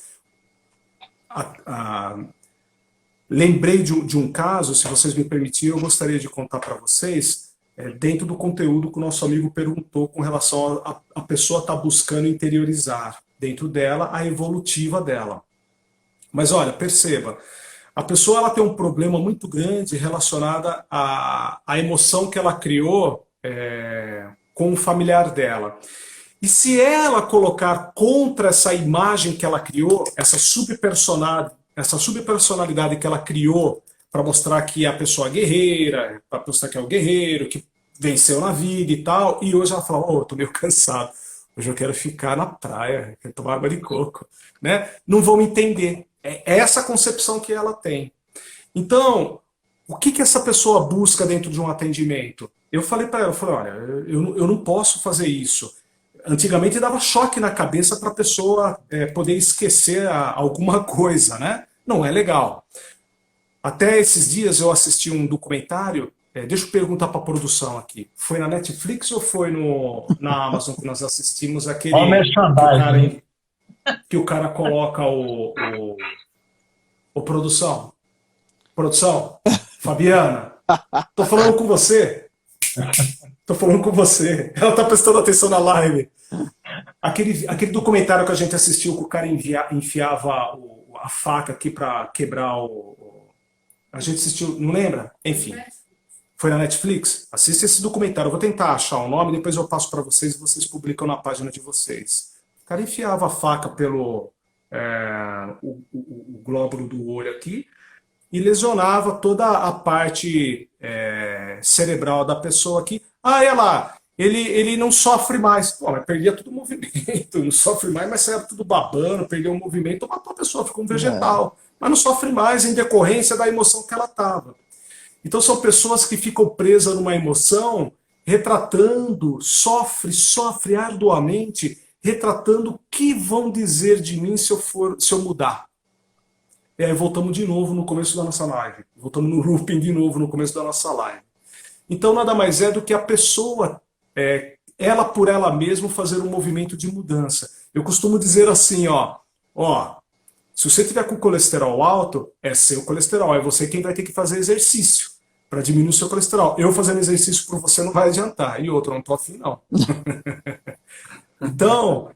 Lembrei de um caso, se vocês me permitirem, eu gostaria de contar para vocês, dentro do conteúdo que o nosso amigo perguntou com relação a pessoa estar buscando interiorizar dentro dela a evolutiva dela. Mas olha, perceba, a pessoa ela tem um problema muito grande relacionado à emoção que ela criou com o familiar dela. E se ela colocar contra essa imagem que ela criou, essa subpersonalidade que ela criou para mostrar que é a pessoa guerreira, para mostrar que é o guerreiro, que venceu na vida e tal, e hoje ela fala, eu tô meio cansado, hoje eu quero ficar na praia, quero tomar água de coco, né? Não vão entender. É essa concepção que ela tem. Então, o que essa pessoa busca dentro de um atendimento? Eu falei para ela, olha, eu não posso fazer isso. Antigamente dava choque na cabeça para a pessoa poder esquecer alguma coisa, né? Não é legal. Até esses dias eu assisti um documentário, deixa eu perguntar para a produção aqui, foi na Netflix ou foi na Amazon que nós assistimos aquele que o cara coloca o produção? Produção, Fabiana, tô falando com você. Tô falando com você. Ela tá prestando atenção na live. Aquele documentário que a gente assistiu, que o cara enfiava a faca aqui para quebrar A gente assistiu, não lembra? Enfim. Foi na Netflix? Assista esse documentário. Eu vou tentar achar o nome, depois eu passo para vocês e vocês publicam na página de vocês. O cara enfiava a faca pelo o glóbulo do olho aqui e lesionava toda a parte cerebral da pessoa aqui. Ele não sofre mais. Pô, mas perdia todo o movimento, não sofre mais, mas saiu tudo babando, perdeu o movimento, matou a pessoa, ficou um vegetal. Mas não sofre mais em decorrência da emoção que ela estava. Então são pessoas que ficam presas numa emoção, retratando, sofre arduamente, retratando o que vão dizer de mim se eu mudar. E aí voltamos de novo no começo da nossa live. Voltamos no looping de novo no começo da nossa live. Então nada mais é do que a pessoa, ela por ela mesma, fazer um movimento de mudança. Eu costumo dizer assim, se você tiver com colesterol alto, é seu colesterol, é você quem vai ter que fazer exercício para diminuir o seu colesterol. Eu fazendo exercício por você não vai adiantar. E outro, eu não tô afim não. Então,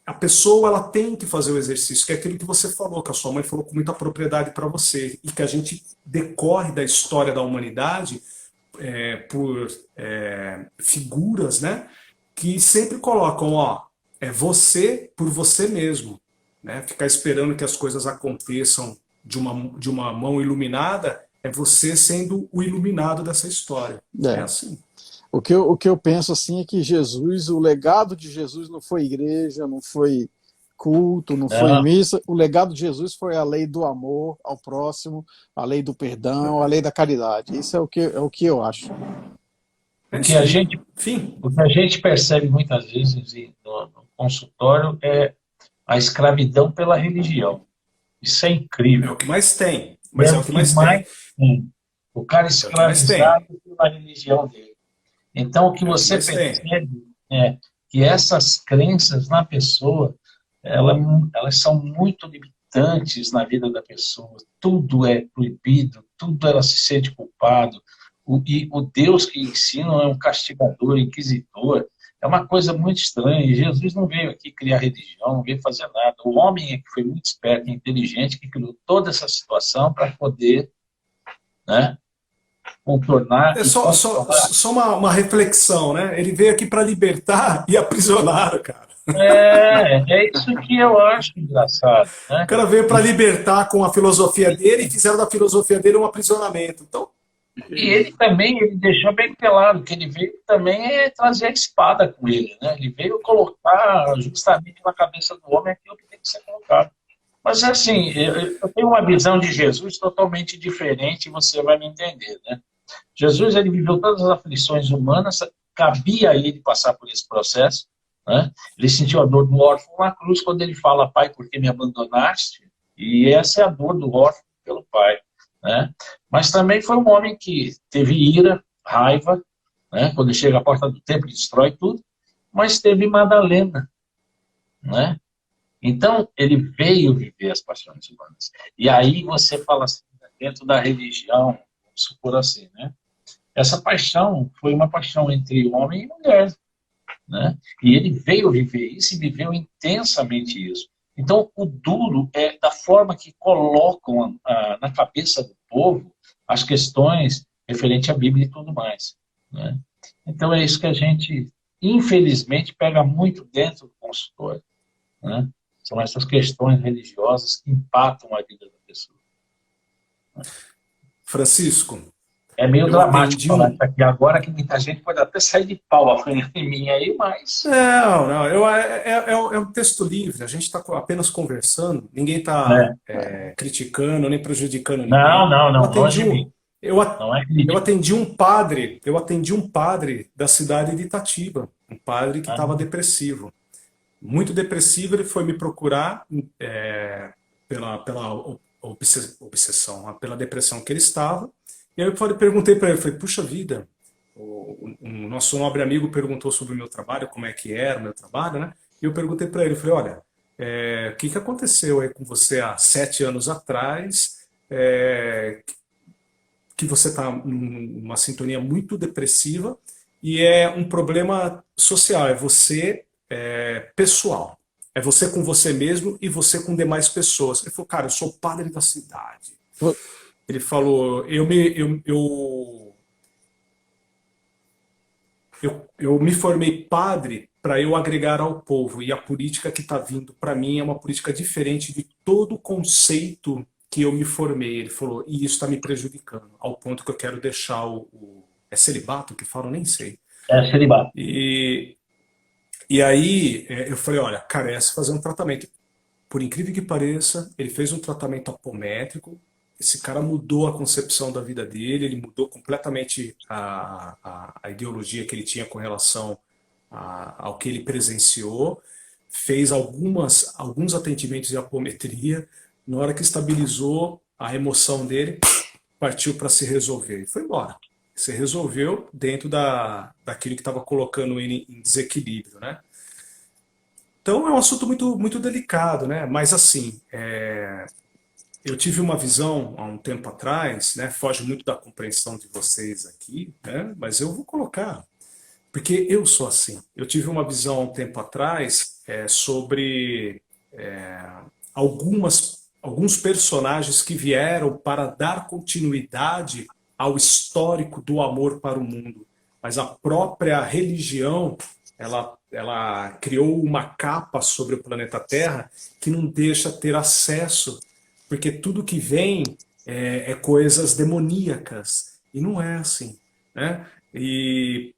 a pessoa ela tem que fazer o exercício, que é aquilo que você falou, que a sua mãe falou com muita propriedade para você, e que a gente decorre da história da humanidade por figuras, né, que sempre colocam, é você por você mesmo, né, ficar esperando que as coisas aconteçam de uma mão iluminada, é você sendo o iluminado dessa história. É assim. O que eu penso assim é que Jesus, o legado de Jesus não foi igreja, não foi culto, não foi missa. O legado de Jesus foi a lei do amor ao próximo, a lei do perdão, a lei da caridade. Isso é o que eu acho. O que a gente percebe muitas vezes no consultório é a escravidão pela religião. Isso é incrível. É o que mais tem. Mas é o que mais tem. O cara escravizado pela religião dele. Então, o que você percebe é que essas crenças na pessoa, elas são muito limitantes na vida da pessoa. Tudo é proibido, tudo ela se sente culpado. E o Deus que ensina é um castigador, inquisitor. É uma coisa muito estranha. E Jesus não veio aqui criar religião, não veio fazer nada. O homem é que foi muito esperto e inteligente, que criou toda essa situação para poder, né, contornar. Só uma reflexão, né? Ele veio aqui para libertar e aprisionar, cara. É isso que eu acho engraçado, né? O cara veio para libertar com a filosofia dele e fizeram da filosofia dele um aprisionamento. Então, e ele também, ele deixou bem claro que ele veio também trazer a espada com ele, né? Ele veio colocar justamente na cabeça do homem aquilo que tem que ser colocado. Mas assim, eu tenho uma visão de Jesus totalmente diferente e você vai me entender, né? Jesus, ele viveu todas as aflições humanas cabia a ele passar por esse processo, né? Ele sentiu a dor do órfão na cruz quando ele fala, pai, por que me abandonaste? E essa é a dor do órfão pelo pai, né? Mas também foi um homem que teve ira, raiva, né? Quando ele chega à porta do templo, destrói tudo, mas teve Madalena, né? Então, ele veio viver as paixões humanas. E aí você fala assim, dentro da religião, vamos supor assim, né? Essa paixão foi uma paixão entre homem e mulher, né? E ele veio viver isso e viveu intensamente isso. Então, o duro é da forma que colocam na cabeça do povo as questões referentes à Bíblia e tudo mais, né? Então, é isso que a gente, infelizmente, pega muito dentro do consultório, né? São essas questões religiosas que impactam a vida da pessoa. Francisco, É meio eu dramático atendi falar isso aqui agora, que muita gente pode até sair de pau à frente em mim aí, mas... Não, não, é um texto livre, a gente está apenas conversando, ninguém está criticando nem prejudicando Não, ninguém. não, não, Eu atendi longe de mim. Não é crítica. eu atendi um padre da cidade de Itatiba, um padre que estava depressivo. Muito depressivo, ele foi me procurar pela obsessão, pela depressão que ele estava. E aí eu perguntei para ele, falei, puxa vida, o nosso nobre amigo perguntou sobre o meu trabalho, como é que era o meu trabalho, né? E eu perguntei para ele, falei, olha, o que aconteceu aí com você há 7 anos atrás, que você está numa sintonia muito depressiva e é um problema social, é você pessoal. É você com você mesmo e você com demais pessoas. Ele falou, cara, eu sou padre da cidade. Ele falou, eu me formei padre para eu agregar ao povo, e a política que está vindo para mim é uma política diferente de todo o conceito que eu me formei. Ele falou, e isso está me prejudicando, ao ponto que eu quero deixar é celibato que falam? Nem sei. É celibato. E aí eu falei, olha, carece fazer um tratamento. Por incrível que pareça, ele fez um tratamento apométrico. Esse cara mudou a concepção da vida dele, ele mudou completamente a ideologia que ele tinha com relação ao que ele presenciou, fez alguns atendimentos de apometria. Na hora que estabilizou a emoção dele, partiu para se resolver e foi embora. Se resolveu dentro daquilo que estava colocando ele em desequilíbrio, né? Então é um assunto muito, muito delicado, né? Mas assim, eu tive uma visão há um tempo atrás, né? Foge muito da compreensão de vocês aqui, né? Mas eu vou colocar, porque eu sou assim. Eu tive uma visão há um tempo atrás sobre alguns personagens que vieram para dar continuidade ao histórico do amor para o mundo. Mas a própria religião, ela criou uma capa sobre o planeta Terra que não deixa ter acesso, porque tudo que vem é coisas demoníacas. E não é assim, né? E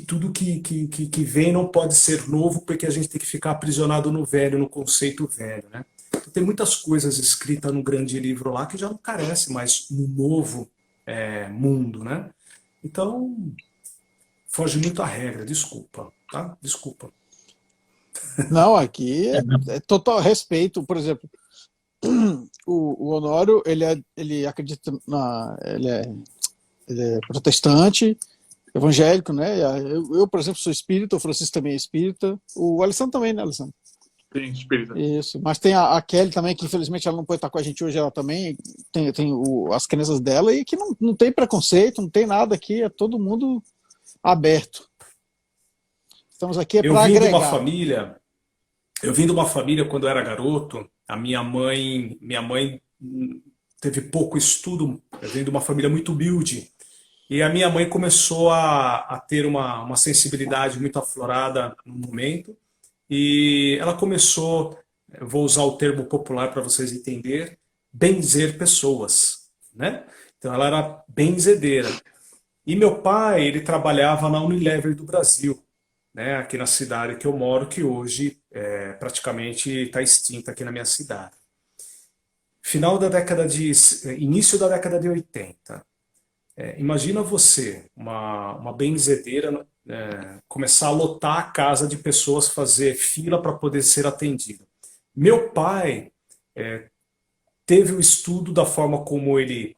tudo que vem não pode ser novo, porque a gente tem que ficar aprisionado no velho, no conceito velho, né? Então, tem muitas coisas escritas no grande livro lá que já não carece mais no novo mundo, né? Então, foge muito à regra, desculpa, tá? Desculpa. Não, aqui é total respeito. Por exemplo, o Honório, ele acredita ele é protestante, evangélico, né? Eu, por exemplo, sou espírita, o Francisco também é espírita, o Alessandro também, né, Alessandro? Sim, espírita. Isso, mas tem a Kelly também, que infelizmente ela não pode estar com a gente hoje, ela também tem as crenças dela, e que não tem preconceito, não tem nada aqui, é todo mundo aberto. Estamos aqui para agregar. Eu vim de uma família quando eu era garoto, a minha mãe teve pouco estudo, eu venho de uma família muito humilde, e a minha mãe começou a ter uma sensibilidade muito aflorada no momento, e ela começou, vou usar o termo popular para vocês entenderem, benzer pessoas, né? Então ela era benzedeira. E meu pai, ele trabalhava na Unilever do Brasil, né? Aqui na cidade que eu moro, que hoje praticamente está extinta aqui na minha cidade. Início da década de 80. Imagina você, uma benzedeira começar a lotar a casa de pessoas, fazer fila para poder ser atendido. Meu pai teve o estudo da forma como ele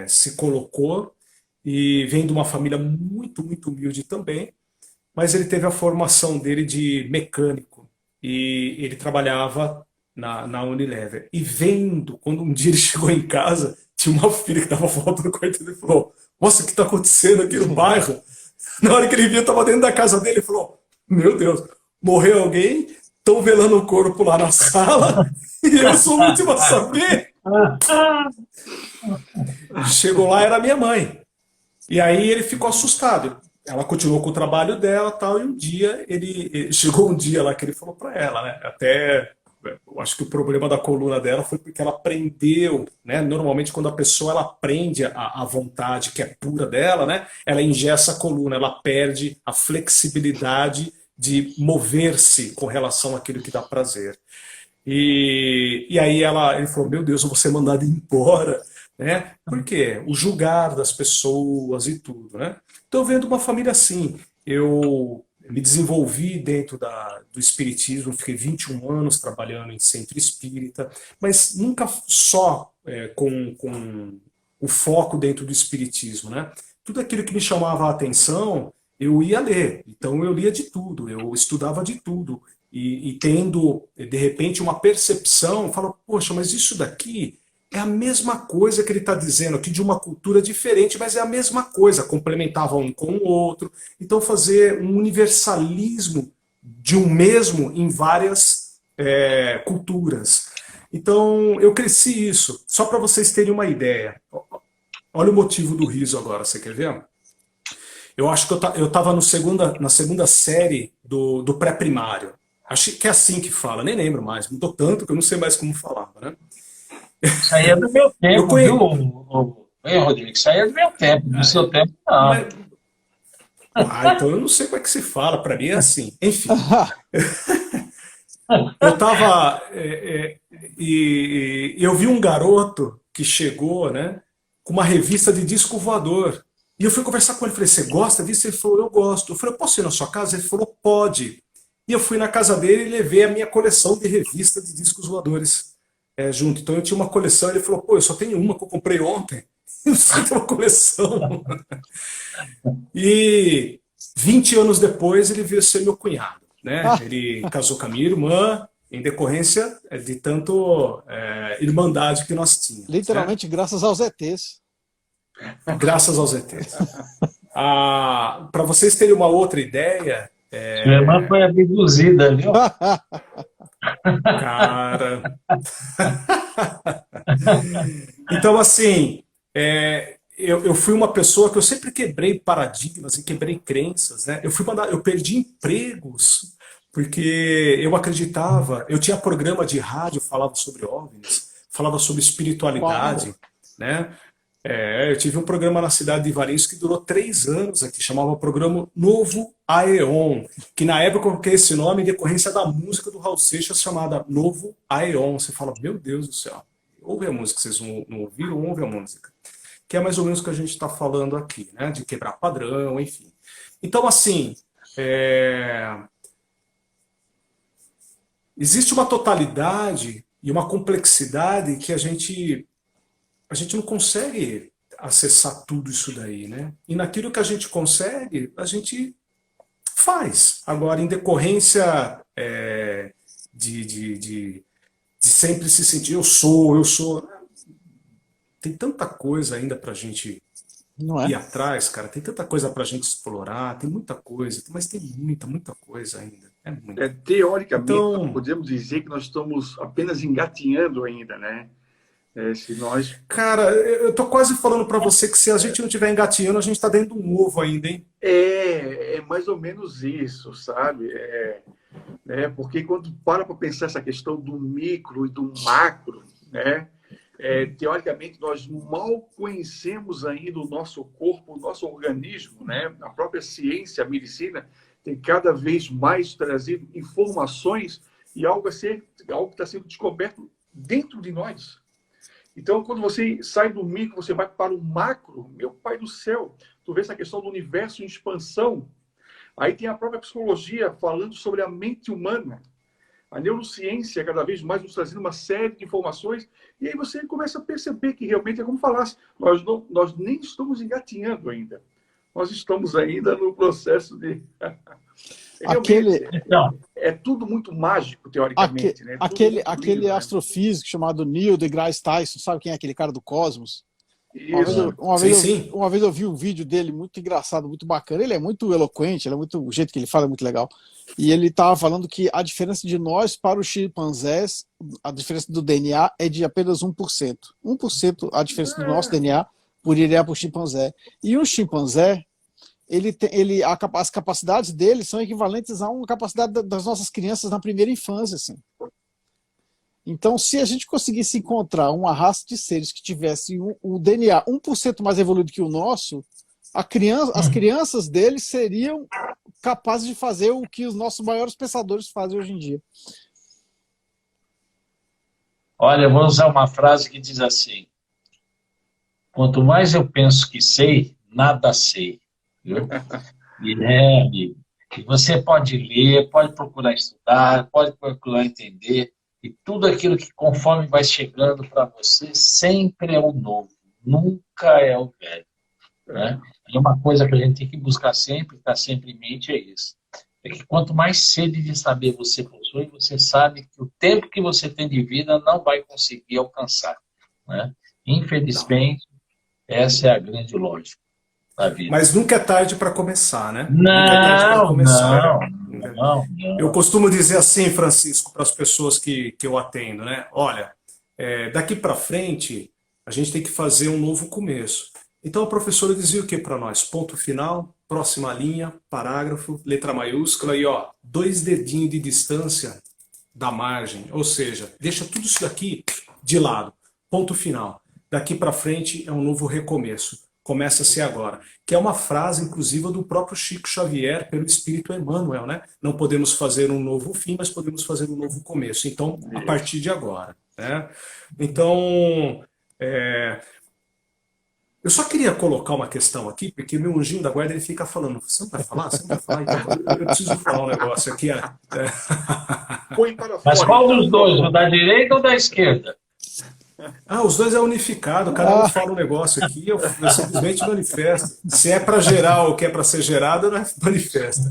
se colocou e vem de uma família muito, muito humilde também, mas ele teve a formação dele de mecânico e ele trabalhava na Unilever. E vendo, quando um dia ele chegou em casa, tinha uma filha que estava voltando no quarto dele e falou: Nossa, o que está acontecendo aqui no bairro? Na hora que ele viu, estava dentro da casa dele, ele falou: Meu Deus, morreu alguém, estão velando o corpo lá na sala e eu sou o último a saber. Chegou lá, era minha mãe. E aí ele ficou assustado. Ela continuou com o trabalho dela, tal, e um dia chegou um dia lá que ele falou para ela, né? Até eu acho que o problema da coluna dela foi porque ela prendeu, né? Normalmente quando a pessoa ela prende a vontade que é pura dela, né? Ela engessa a coluna, ela perde a flexibilidade de mover-se com relação àquilo que dá prazer. E aí ele falou: Meu Deus, eu vou ser mandado embora, né? Por quê? O julgar das pessoas e tudo, né? Então, vendo uma família assim, eu me desenvolvi dentro do espiritismo, fiquei 21 anos trabalhando em centro espírita, mas nunca só com o foco dentro do espiritismo, né? Tudo aquilo que me chamava a atenção, eu ia ler. Então, eu lia de tudo, eu estudava de tudo. E tendo, de repente, uma percepção, fala: Poxa, mas isso daqui é a mesma coisa que ele está dizendo aqui, de uma cultura diferente, mas é a mesma coisa, complementava um com o outro. Então, fazer um universalismo de um mesmo em várias culturas. Então, eu cresci isso. Só para vocês terem uma ideia. Olha o motivo do riso agora, você quer ver? Eu acho que eu estava na segunda série do pré-primário. Acho que é assim que fala, nem lembro mais. Mudou tanto que eu não sei mais como falava, né? Isso aí é do meu tempo, viu, Rodrigo? Isso aí é do meu tempo, do seu tempo não. Mas... então eu não sei como é que se fala, para mim é assim. Enfim. Eu estava... e eu vi um garoto que chegou, né, com uma revista de disco voador. E eu fui conversar com ele, falei: Você gosta disso? Ele falou: Eu gosto. Eu falei: Posso ir na sua casa? Ele falou: Pode. E eu fui na casa dele e levei a minha coleção de revista de discos voadores junto. Então eu tinha uma coleção, ele falou: Pô, eu só tenho uma que eu comprei ontem. Eu só tenho uma coleção. E 20 anos depois ele veio ser meu cunhado, né? Ele casou com a minha irmã em decorrência de tanto irmandade que nós tínhamos. Literalmente, né? Graças aos ETs. Graças aos ETs. Para vocês terem uma outra ideia... Sua irmã foi abduzida, viu? Cara... Então, assim, eu fui uma pessoa que eu sempre quebrei paradigmas e quebrei crenças, né? Eu perdi empregos porque eu acreditava, eu tinha programa de rádio, falava sobre OVNIs, falava sobre espiritualidade, Uau. né? Eu tive um programa na cidade de Valinhos que durou 3 anos aqui, chamava Programa Novo Aeon, que na época eu coloquei esse nome em decorrência da música do Raul Seixas chamada Novo Aeon. Você fala: Meu Deus do céu, ouve a música, vocês não ouviram, ouve a música. Que é mais ou menos o que a gente está falando aqui, né? De quebrar padrão, enfim. Então, assim, existe uma totalidade e uma complexidade que a gente não consegue acessar tudo isso daí, né? E naquilo que a gente consegue, a gente faz. Agora, em decorrência de sempre se sentir eu sou... Tem tanta coisa ainda pra gente ir atrás, cara. Tem tanta coisa pra gente explorar, tem muita coisa, mas tem muita coisa ainda. Teoricamente, então, nós podemos dizer que nós estamos apenas engatinhando ainda, né? Se nós... Cara, eu tô quase falando para você que se a gente não estiver engatinhando, a gente tá dentro de um ovo ainda, hein? É mais ou menos isso, sabe? Porque quando para pensar essa questão do micro e do macro, né? Teoricamente, nós mal conhecemos ainda o nosso corpo, o nosso organismo, né? A própria ciência, a medicina, tem cada vez mais trazido informações e algo que está sendo descoberto dentro de nós. Então, quando você sai do micro, você vai para o macro, meu pai do céu, tu vê essa questão do universo em expansão. Aí tem a própria psicologia falando sobre a mente humana. A neurociência cada vez mais nos trazendo uma série de informações, e aí você começa a perceber que realmente é como falasse, nós nem estamos engatinhando ainda. Nós estamos ainda no processo de... É tudo muito mágico, teoricamente. Né? Aquele astrofísico chamado Neil deGrasse Tyson, sabe quem é aquele cara do Cosmos? Uma vez eu vi um vídeo dele muito engraçado, muito bacana. Ele é muito eloquente, o jeito que ele fala é muito legal. E ele estava falando que a diferença de nós para os chimpanzés, a diferença do DNA é de apenas 1%. 1% a diferença do nosso DNA por ir para o chimpanzé. E um chimpanzé, as capacidades dele são equivalentes a uma capacidade das nossas crianças na primeira infância, assim. Então, se a gente conseguisse encontrar uma raça de seres que tivesse o DNA 1% mais evoluído que o nosso, as crianças deles seriam capazes de fazer o que os nossos maiores pensadores fazem hoje em dia. Olha, eu vou usar uma frase que diz assim: quanto mais eu penso que sei, nada sei. Viu? Guilherme, você pode ler, pode procurar estudar, pode procurar entender, e tudo aquilo que conforme vai chegando para você sempre é o novo, nunca é o velho. Né? E uma coisa que a gente tem que buscar sempre, estar sempre em mente, é isso. É que quanto mais sede de saber você possui, você sabe que o tempo que você tem de vida não vai conseguir alcançar. Né? Infelizmente, essa é a grande lógica da vida. Mas nunca é tarde para começar, né? Não, nunca é tarde para começar. Não. Eu costumo dizer assim, Francisco, para as pessoas que eu atendo, né? Olha, daqui para frente, a gente tem que fazer um novo começo. Então a professora dizia o que para nós? Ponto final, próxima linha, parágrafo, letra maiúscula e 2 dedinhos de distância da margem. Ou seja, deixa tudo isso daqui de lado. Ponto final. Daqui para frente é um novo recomeço. Começa-se agora. Que é uma frase, inclusive, do próprio Chico Xavier, pelo Espírito Emmanuel, né? Não podemos fazer um novo fim, mas podemos fazer um novo começo. Então, a partir de agora. Né? Então, eu só queria colocar uma questão aqui, porque meu anjinho da guarda ele fica falando, você não vai falar? Você não vai falar? Então, eu preciso falar um negócio aqui. Mas qual dos dois? O da direita ou da esquerda? Os dois é unificado, cada um fala um negócio aqui, eu simplesmente manifesto. Se é para gerar ou que é para ser gerado, não é manifesta.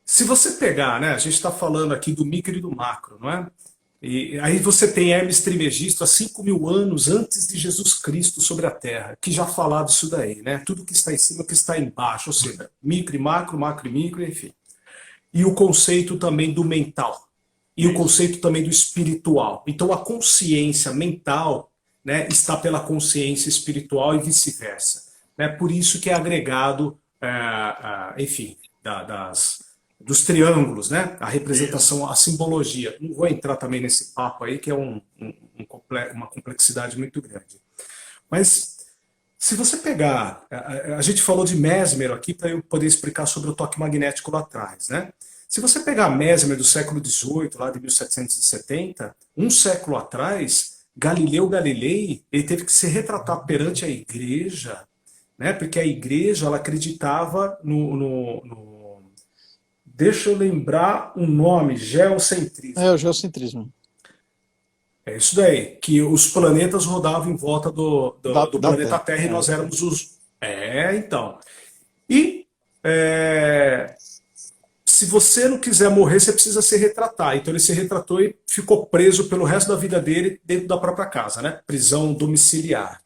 Se você pegar, né, a gente está falando aqui do micro e do macro, não é? E aí você tem Hermes Trismegisto há 5.000 anos antes de Jesus Cristo sobre a Terra, que já falava disso daí, né? Tudo que está em cima, que está embaixo, ou seja, micro e macro, macro e micro, enfim. E o conceito também do mental. E o conceito também do espiritual. Então a consciência mental, né, está pela consciência espiritual e vice-versa. Né? Por isso que é agregado, enfim, dos triângulos, né? A representação, a simbologia. Não vou entrar também nesse papo aí, que é uma complexidade muito grande. Mas se você pegar... A gente falou de Mesmer aqui para eu poder explicar sobre o toque magnético lá atrás, né? Se você pegar Mesmer do século XVIII, lá de 1770, um século atrás, Galileu Galilei ele teve que se retratar perante a igreja, né? Porque a igreja ela acreditava Deixa eu lembrar o nome, geocentrismo. O geocentrismo. É isso daí, que os planetas rodavam em volta do planeta Terra e nós éramos os... então. E... se você não quiser morrer, você precisa se retratar. Então ele se retratou e ficou preso pelo resto da vida dele dentro da própria casa, né? Prisão domiciliar.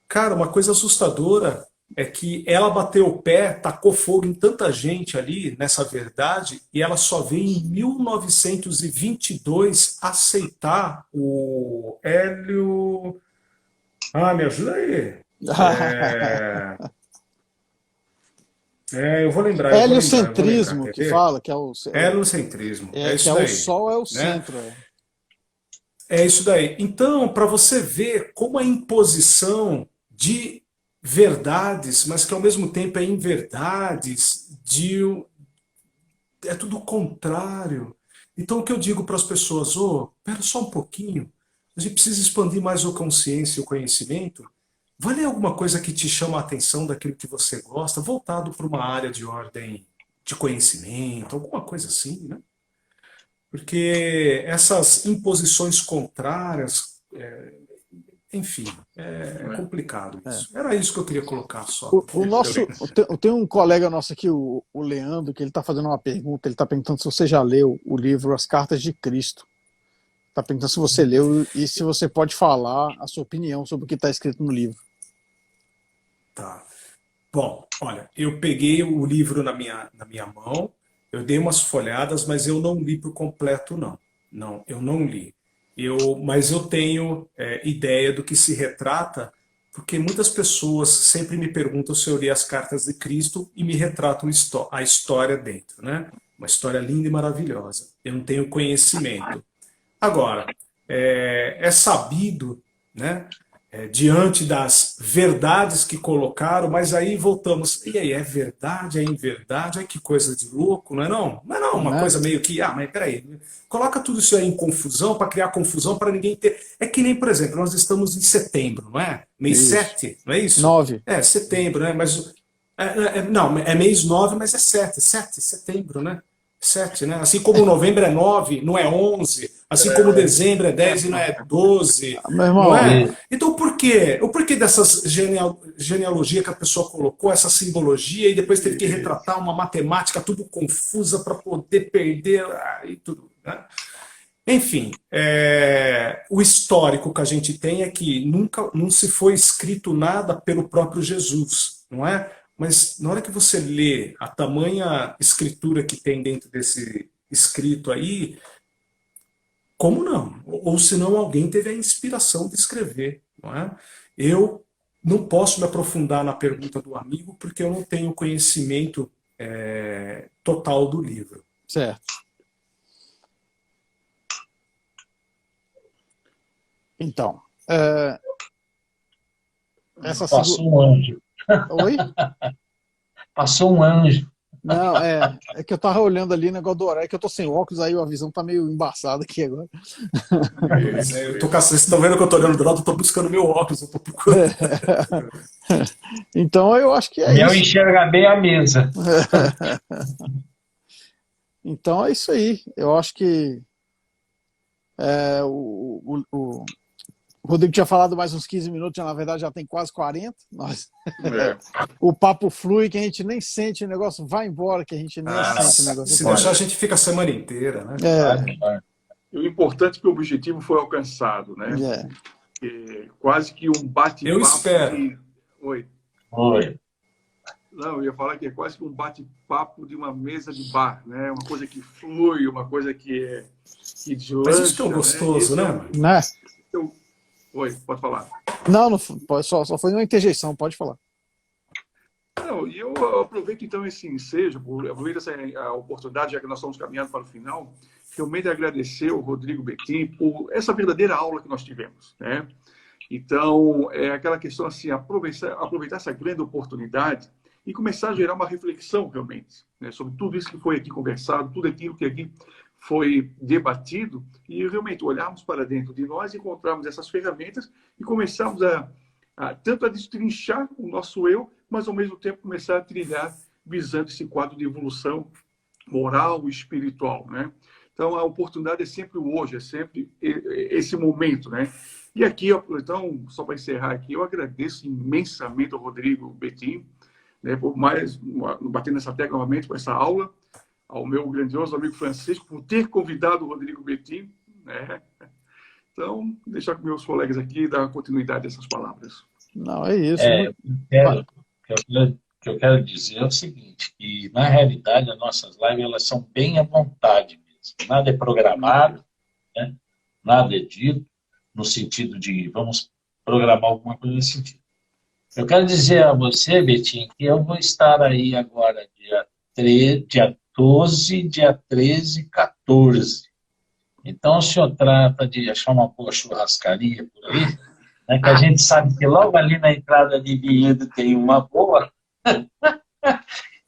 Cara, uma coisa assustadora é que ela bateu o pé, tacou fogo em tanta gente ali, nessa verdade, e ela só veio em 1922 aceitar o Hélio... me ajuda aí. Eu vou lembrar. Heliocentrismo, que fala, que é o... Heliocentrismo. É isso daí. O Sol é o centro. É isso daí. Então, para você ver como a imposição de verdades, mas que ao mesmo tempo é inverdades, é tudo o contrário. Então, o que eu digo para as pessoas, espera só um pouquinho, a gente precisa expandir mais a consciência e o conhecimento. vai ler alguma coisa que te chama a atenção daquilo que você gosta, voltado para uma área de ordem de conhecimento, alguma coisa assim, né? Porque essas imposições contrárias, enfim, é complicado isso. Era isso que eu queria colocar só. Tem um colega nosso aqui, o Leandro, que ele está fazendo uma pergunta, ele está perguntando se você já leu o livro As Cartas de Cristo. Está perguntando se você leu e se você pode falar a sua opinião sobre o que está escrito no livro. Tá. Bom, olha, eu peguei o livro na minha mão, eu dei umas folhadas, mas eu não li por completo, não. Não, eu não li. Mas eu tenho ideia do que se retrata, porque muitas pessoas sempre me perguntam se eu li as Cartas de Cristo e me retratam a história dentro, né? Uma história linda e maravilhosa. Eu não tenho conhecimento. Agora, é sabido, né? Diante das verdades que colocaram, mas aí voltamos, e aí, é verdade, é inverdade, ai que coisa de louco, não é não? Não é não, uma coisa meio que, mas peraí, coloca tudo isso aí em confusão, para criar confusão, para ninguém ter... É que nem, por exemplo, nós estamos em setembro, não é? Mês 7, não é isso? 9. Setembro, né? Mas, não, é mês 9, mas é 7, setembro, né? 7, né? Assim como novembro é 9, não é 11. Assim como dezembro é 10 e não é 12. Meu irmão, não é? Então por quê? O porquê dessas genealogia que a pessoa colocou, essa simbologia, e depois teve que retratar uma matemática tudo confusa para poder perder e tudo, né? Enfim, o histórico que a gente tem é que nunca não se foi escrito nada pelo próprio Jesus, não é? Mas na hora que você lê a tamanha escritura que tem dentro desse escrito aí, como não? Ou senão alguém teve a inspiração de escrever, não é? Eu não posso me aprofundar na pergunta do amigo porque eu não tenho conhecimento total do livro. Certo. Então, Passou um anjo. Oi? Passou um anjo. Não, é que eu tava olhando ali o negócio do horário, que eu tô sem óculos, aí a visão tá meio embaçada aqui agora. Eu tô caçando, vocês estão vendo que eu tô olhando do lado, eu tô buscando meu óculos, eu tô procurando. Então eu acho que é isso. Eu enxergar bem a mesa. Então é isso aí. Eu acho que o Rodrigo tinha falado mais uns 15 minutos, na verdade já tem quase 40. O papo flui, que a gente nem sente, o negócio vai embora, que a gente nem sente o negócio. Se deixar, a gente fica a semana inteira, né? E o importante é que o objetivo foi alcançado, né? Quase que um bate-papo. Eu espero. Oi. Não, eu ia falar que é quase que um bate-papo de uma mesa de bar, né? Uma coisa que flui, uma coisa que deslancha. Mas isso que é gostoso, né? Oi, pode falar. Não só foi uma interjeição, pode falar. Não, e eu aproveito então esse ensejo, aproveito essa oportunidade, já que nós estamos caminhando para o final, realmente agradecer ao Rodrigo Bettim por essa verdadeira aula que nós tivemos, né? Então, é aquela questão assim, aproveitar essa grande oportunidade e começar a gerar uma reflexão realmente, né, sobre tudo isso que foi aqui conversado, tudo aquilo que aqui foi debatido, e realmente olharmos para dentro de nós, encontrarmos essas ferramentas e começarmos tanto a destrinchar o nosso eu, mas ao mesmo tempo começar a trilhar visando esse quadro de evolução moral e espiritual, né? Então a oportunidade é sempre o hoje, é sempre esse momento, né? E aqui, então, só para encerrar aqui, eu agradeço imensamente ao Rodrigo Bettim, né, por mais bater nessa tecla novamente com essa aula, ao meu grandioso amigo Francisco, por ter convidado o Rodrigo Bettim, né? Então, deixar com meus colegas aqui dar continuidade a essas palavras. Não, é isso. O que eu quero dizer é o seguinte, que na realidade as nossas lives elas são bem à vontade mesmo. Nada é programado, né? Nada é dito no sentido de vamos programar alguma coisa nesse sentido. Eu quero dizer a você, Bettim, que eu vou estar aí agora dia 12, dia 13, 14. Então, o senhor trata de achar uma boa churrascaria por aí, né, que a gente sabe que logo ali na entrada de Vinhedo tem uma boa,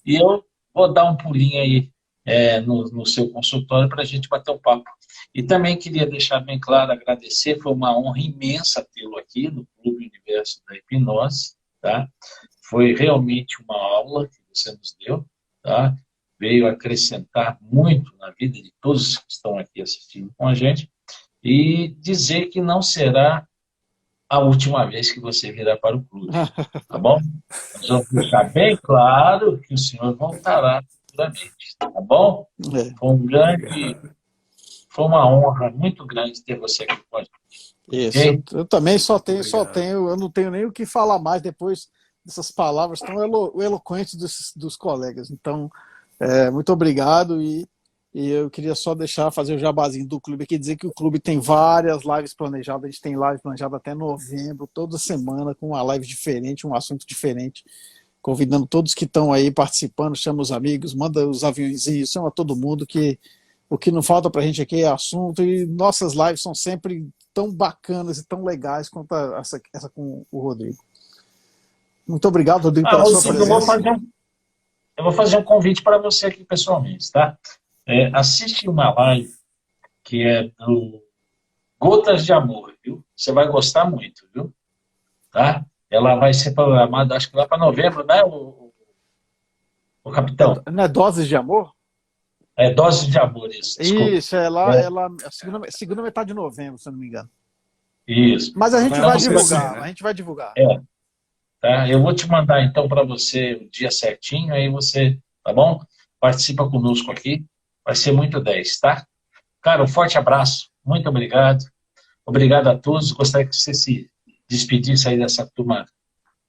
e eu vou dar um pulinho aí no seu consultório para a gente bater um papo. E também queria deixar bem claro, agradecer, foi uma honra imensa tê-lo aqui no Clube Universo da Hipnose, tá? Foi realmente uma aula que você nos deu, tá? Veio acrescentar muito na vida de todos que estão aqui assistindo com a gente e dizer que não será a última vez que você virá para o clube, tá bom? Nós vamos deixar bem claro que o senhor voltará futuramente, tá bom? Foi uma honra muito grande ter você aqui com a gente. Isso, Okay? eu também eu não tenho nem o que falar mais depois dessas palavras tão eloquentes dos colegas. Então, muito obrigado e eu queria só fazer o jabazinho do clube aqui, dizer que o clube tem várias lives planejadas, a gente tem live planejada até novembro, toda semana com uma live diferente, um assunto diferente, convidando todos que estão aí participando, chama os amigos, manda os aviãozinhos, chama todo mundo, que o que não falta pra gente aqui é assunto, e nossas lives são sempre tão bacanas e tão legais quanto essa com o Rodrigo. Muito obrigado, Rodrigo, pela sua presença. Eu vou fazer um convite para você aqui pessoalmente, tá? Assiste uma live que é do Gotas de Amor, viu? Você vai gostar muito, viu? Tá? Ela vai ser programada, acho que lá para novembro, né, o capitão? Não é Doses de Amor? É Doses de Amor, isso. Desculpa. Isso, ela segunda metade de novembro, se eu não me engano. Isso. Mas a gente vai divulgar, a gente vai divulgar. Tá? Eu vou te mandar então para você o dia certinho, aí você, tá bom? Participa conosco aqui, vai ser muito 10, tá? Cara, um forte abraço, muito obrigado. Obrigado a todos, gostaria que você se despedisse aí dessa turma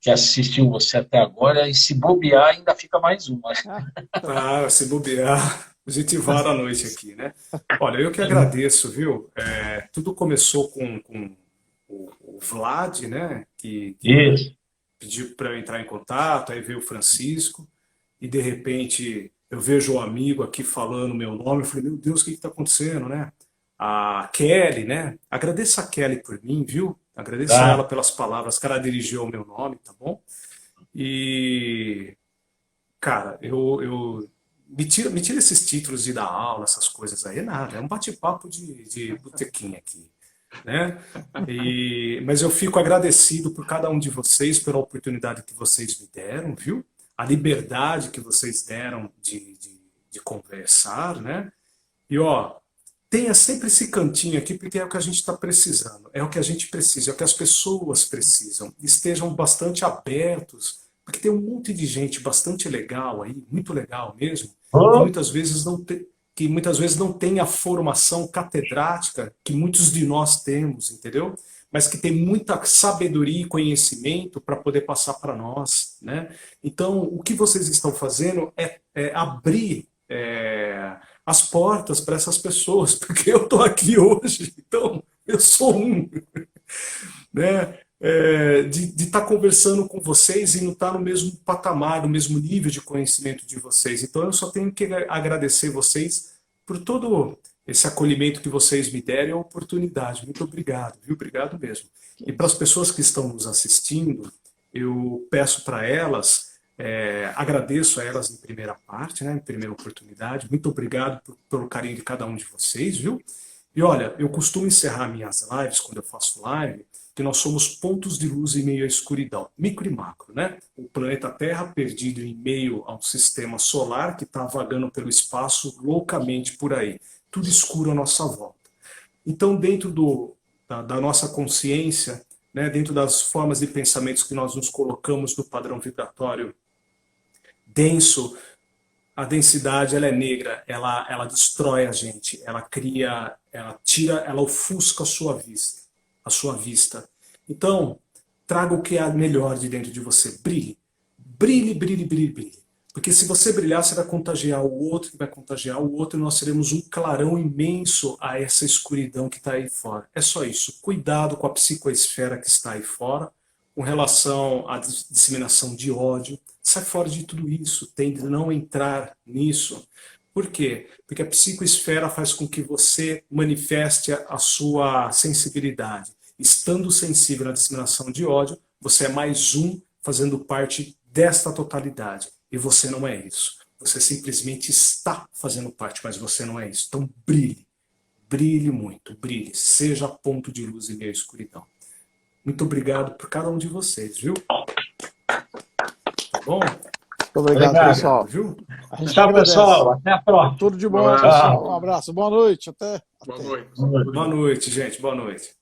que assistiu você até agora, e se bobear ainda fica mais uma. Se bobear, a gente vara a noite aqui, né? Olha, eu que agradeço, viu? Tudo começou com o Vlad, né? Que pediu para eu entrar em contato, aí veio o Francisco, e de repente eu vejo um amigo aqui falando meu nome, eu falei, meu Deus, o que está acontecendo, né? A Kelly, né? Agradeço a Kelly por mim, viu? Agradeço a ela pelas palavras que ela dirigiu ao meu nome, tá bom? E, cara, me tira esses títulos de dar aula, essas coisas aí, nada. É um bate-papo de botequim aqui, né? Mas eu fico agradecido por cada um de vocês, pela oportunidade que vocês me deram, viu? A liberdade que vocês deram de conversar, né? E, ó, tenha sempre esse cantinho aqui, porque é o que a gente está precisando, é o que a gente precisa, é o que as pessoas precisam. Estejam bastante abertos, porque tem um monte de gente bastante legal aí, muito legal mesmo, que muitas vezes não tem a formação catedrática que muitos de nós temos, entendeu? Mas que tem muita sabedoria e conhecimento para poder passar para nós, né? Então, o que vocês estão fazendo é abrir as portas para essas pessoas, porque eu estou aqui hoje, então eu sou um, né? De estar conversando com vocês e não estar no mesmo patamar, no mesmo nível de conhecimento de vocês. Então eu só tenho que agradecer vocês por todo esse acolhimento que vocês me deram e a oportunidade. Muito obrigado, viu? Obrigado mesmo. E para as pessoas que estão nos assistindo, eu peço para elas, agradeço a elas em primeira parte, né, em primeira oportunidade. Muito obrigado pelo carinho de cada um de vocês, viu? E olha, eu costumo encerrar minhas lives, quando eu faço live, que nós somos pontos de luz em meio à escuridão, micro e macro, né? O planeta Terra perdido em meio a um sistema solar que está vagando pelo espaço loucamente por aí. Tudo escuro à nossa volta. Então, dentro da nossa consciência, né, dentro das formas de pensamentos que nós nos colocamos no padrão vibratório denso, a densidade ela é negra, ela destrói a gente, ela cria, ela tira, ela ofusca a sua vista. Então, traga o que é melhor de dentro de você, brilhe, brilhe, brilhe, brilhe, brilhe. Porque se você brilhar, você vai contagiar o outro, que vai contagiar o outro, e nós seremos um clarão imenso a essa escuridão que está aí fora. É só isso. Cuidado com a psicoesfera que está aí fora, com relação à disseminação de ódio. Sai fora de tudo isso, tende a não entrar nisso. Por quê? Porque a psicoesfera faz com que você manifeste a sua sensibilidade. Estando sensível na disseminação de ódio, você é mais um fazendo parte desta totalidade. E você não é isso. Você simplesmente está fazendo parte, mas você não é isso. Então brilhe. Brilhe muito, brilhe. Seja ponto de luz em meio à escuridão. Muito obrigado por cada um de vocês, viu? Tá bom? Muito obrigado, pessoal. Viu? Tchau, pessoal. Até a próxima. Tudo de bom, pessoal. Um abraço. Boa noite. Até. Boa noite. Boa noite, gente. Boa noite.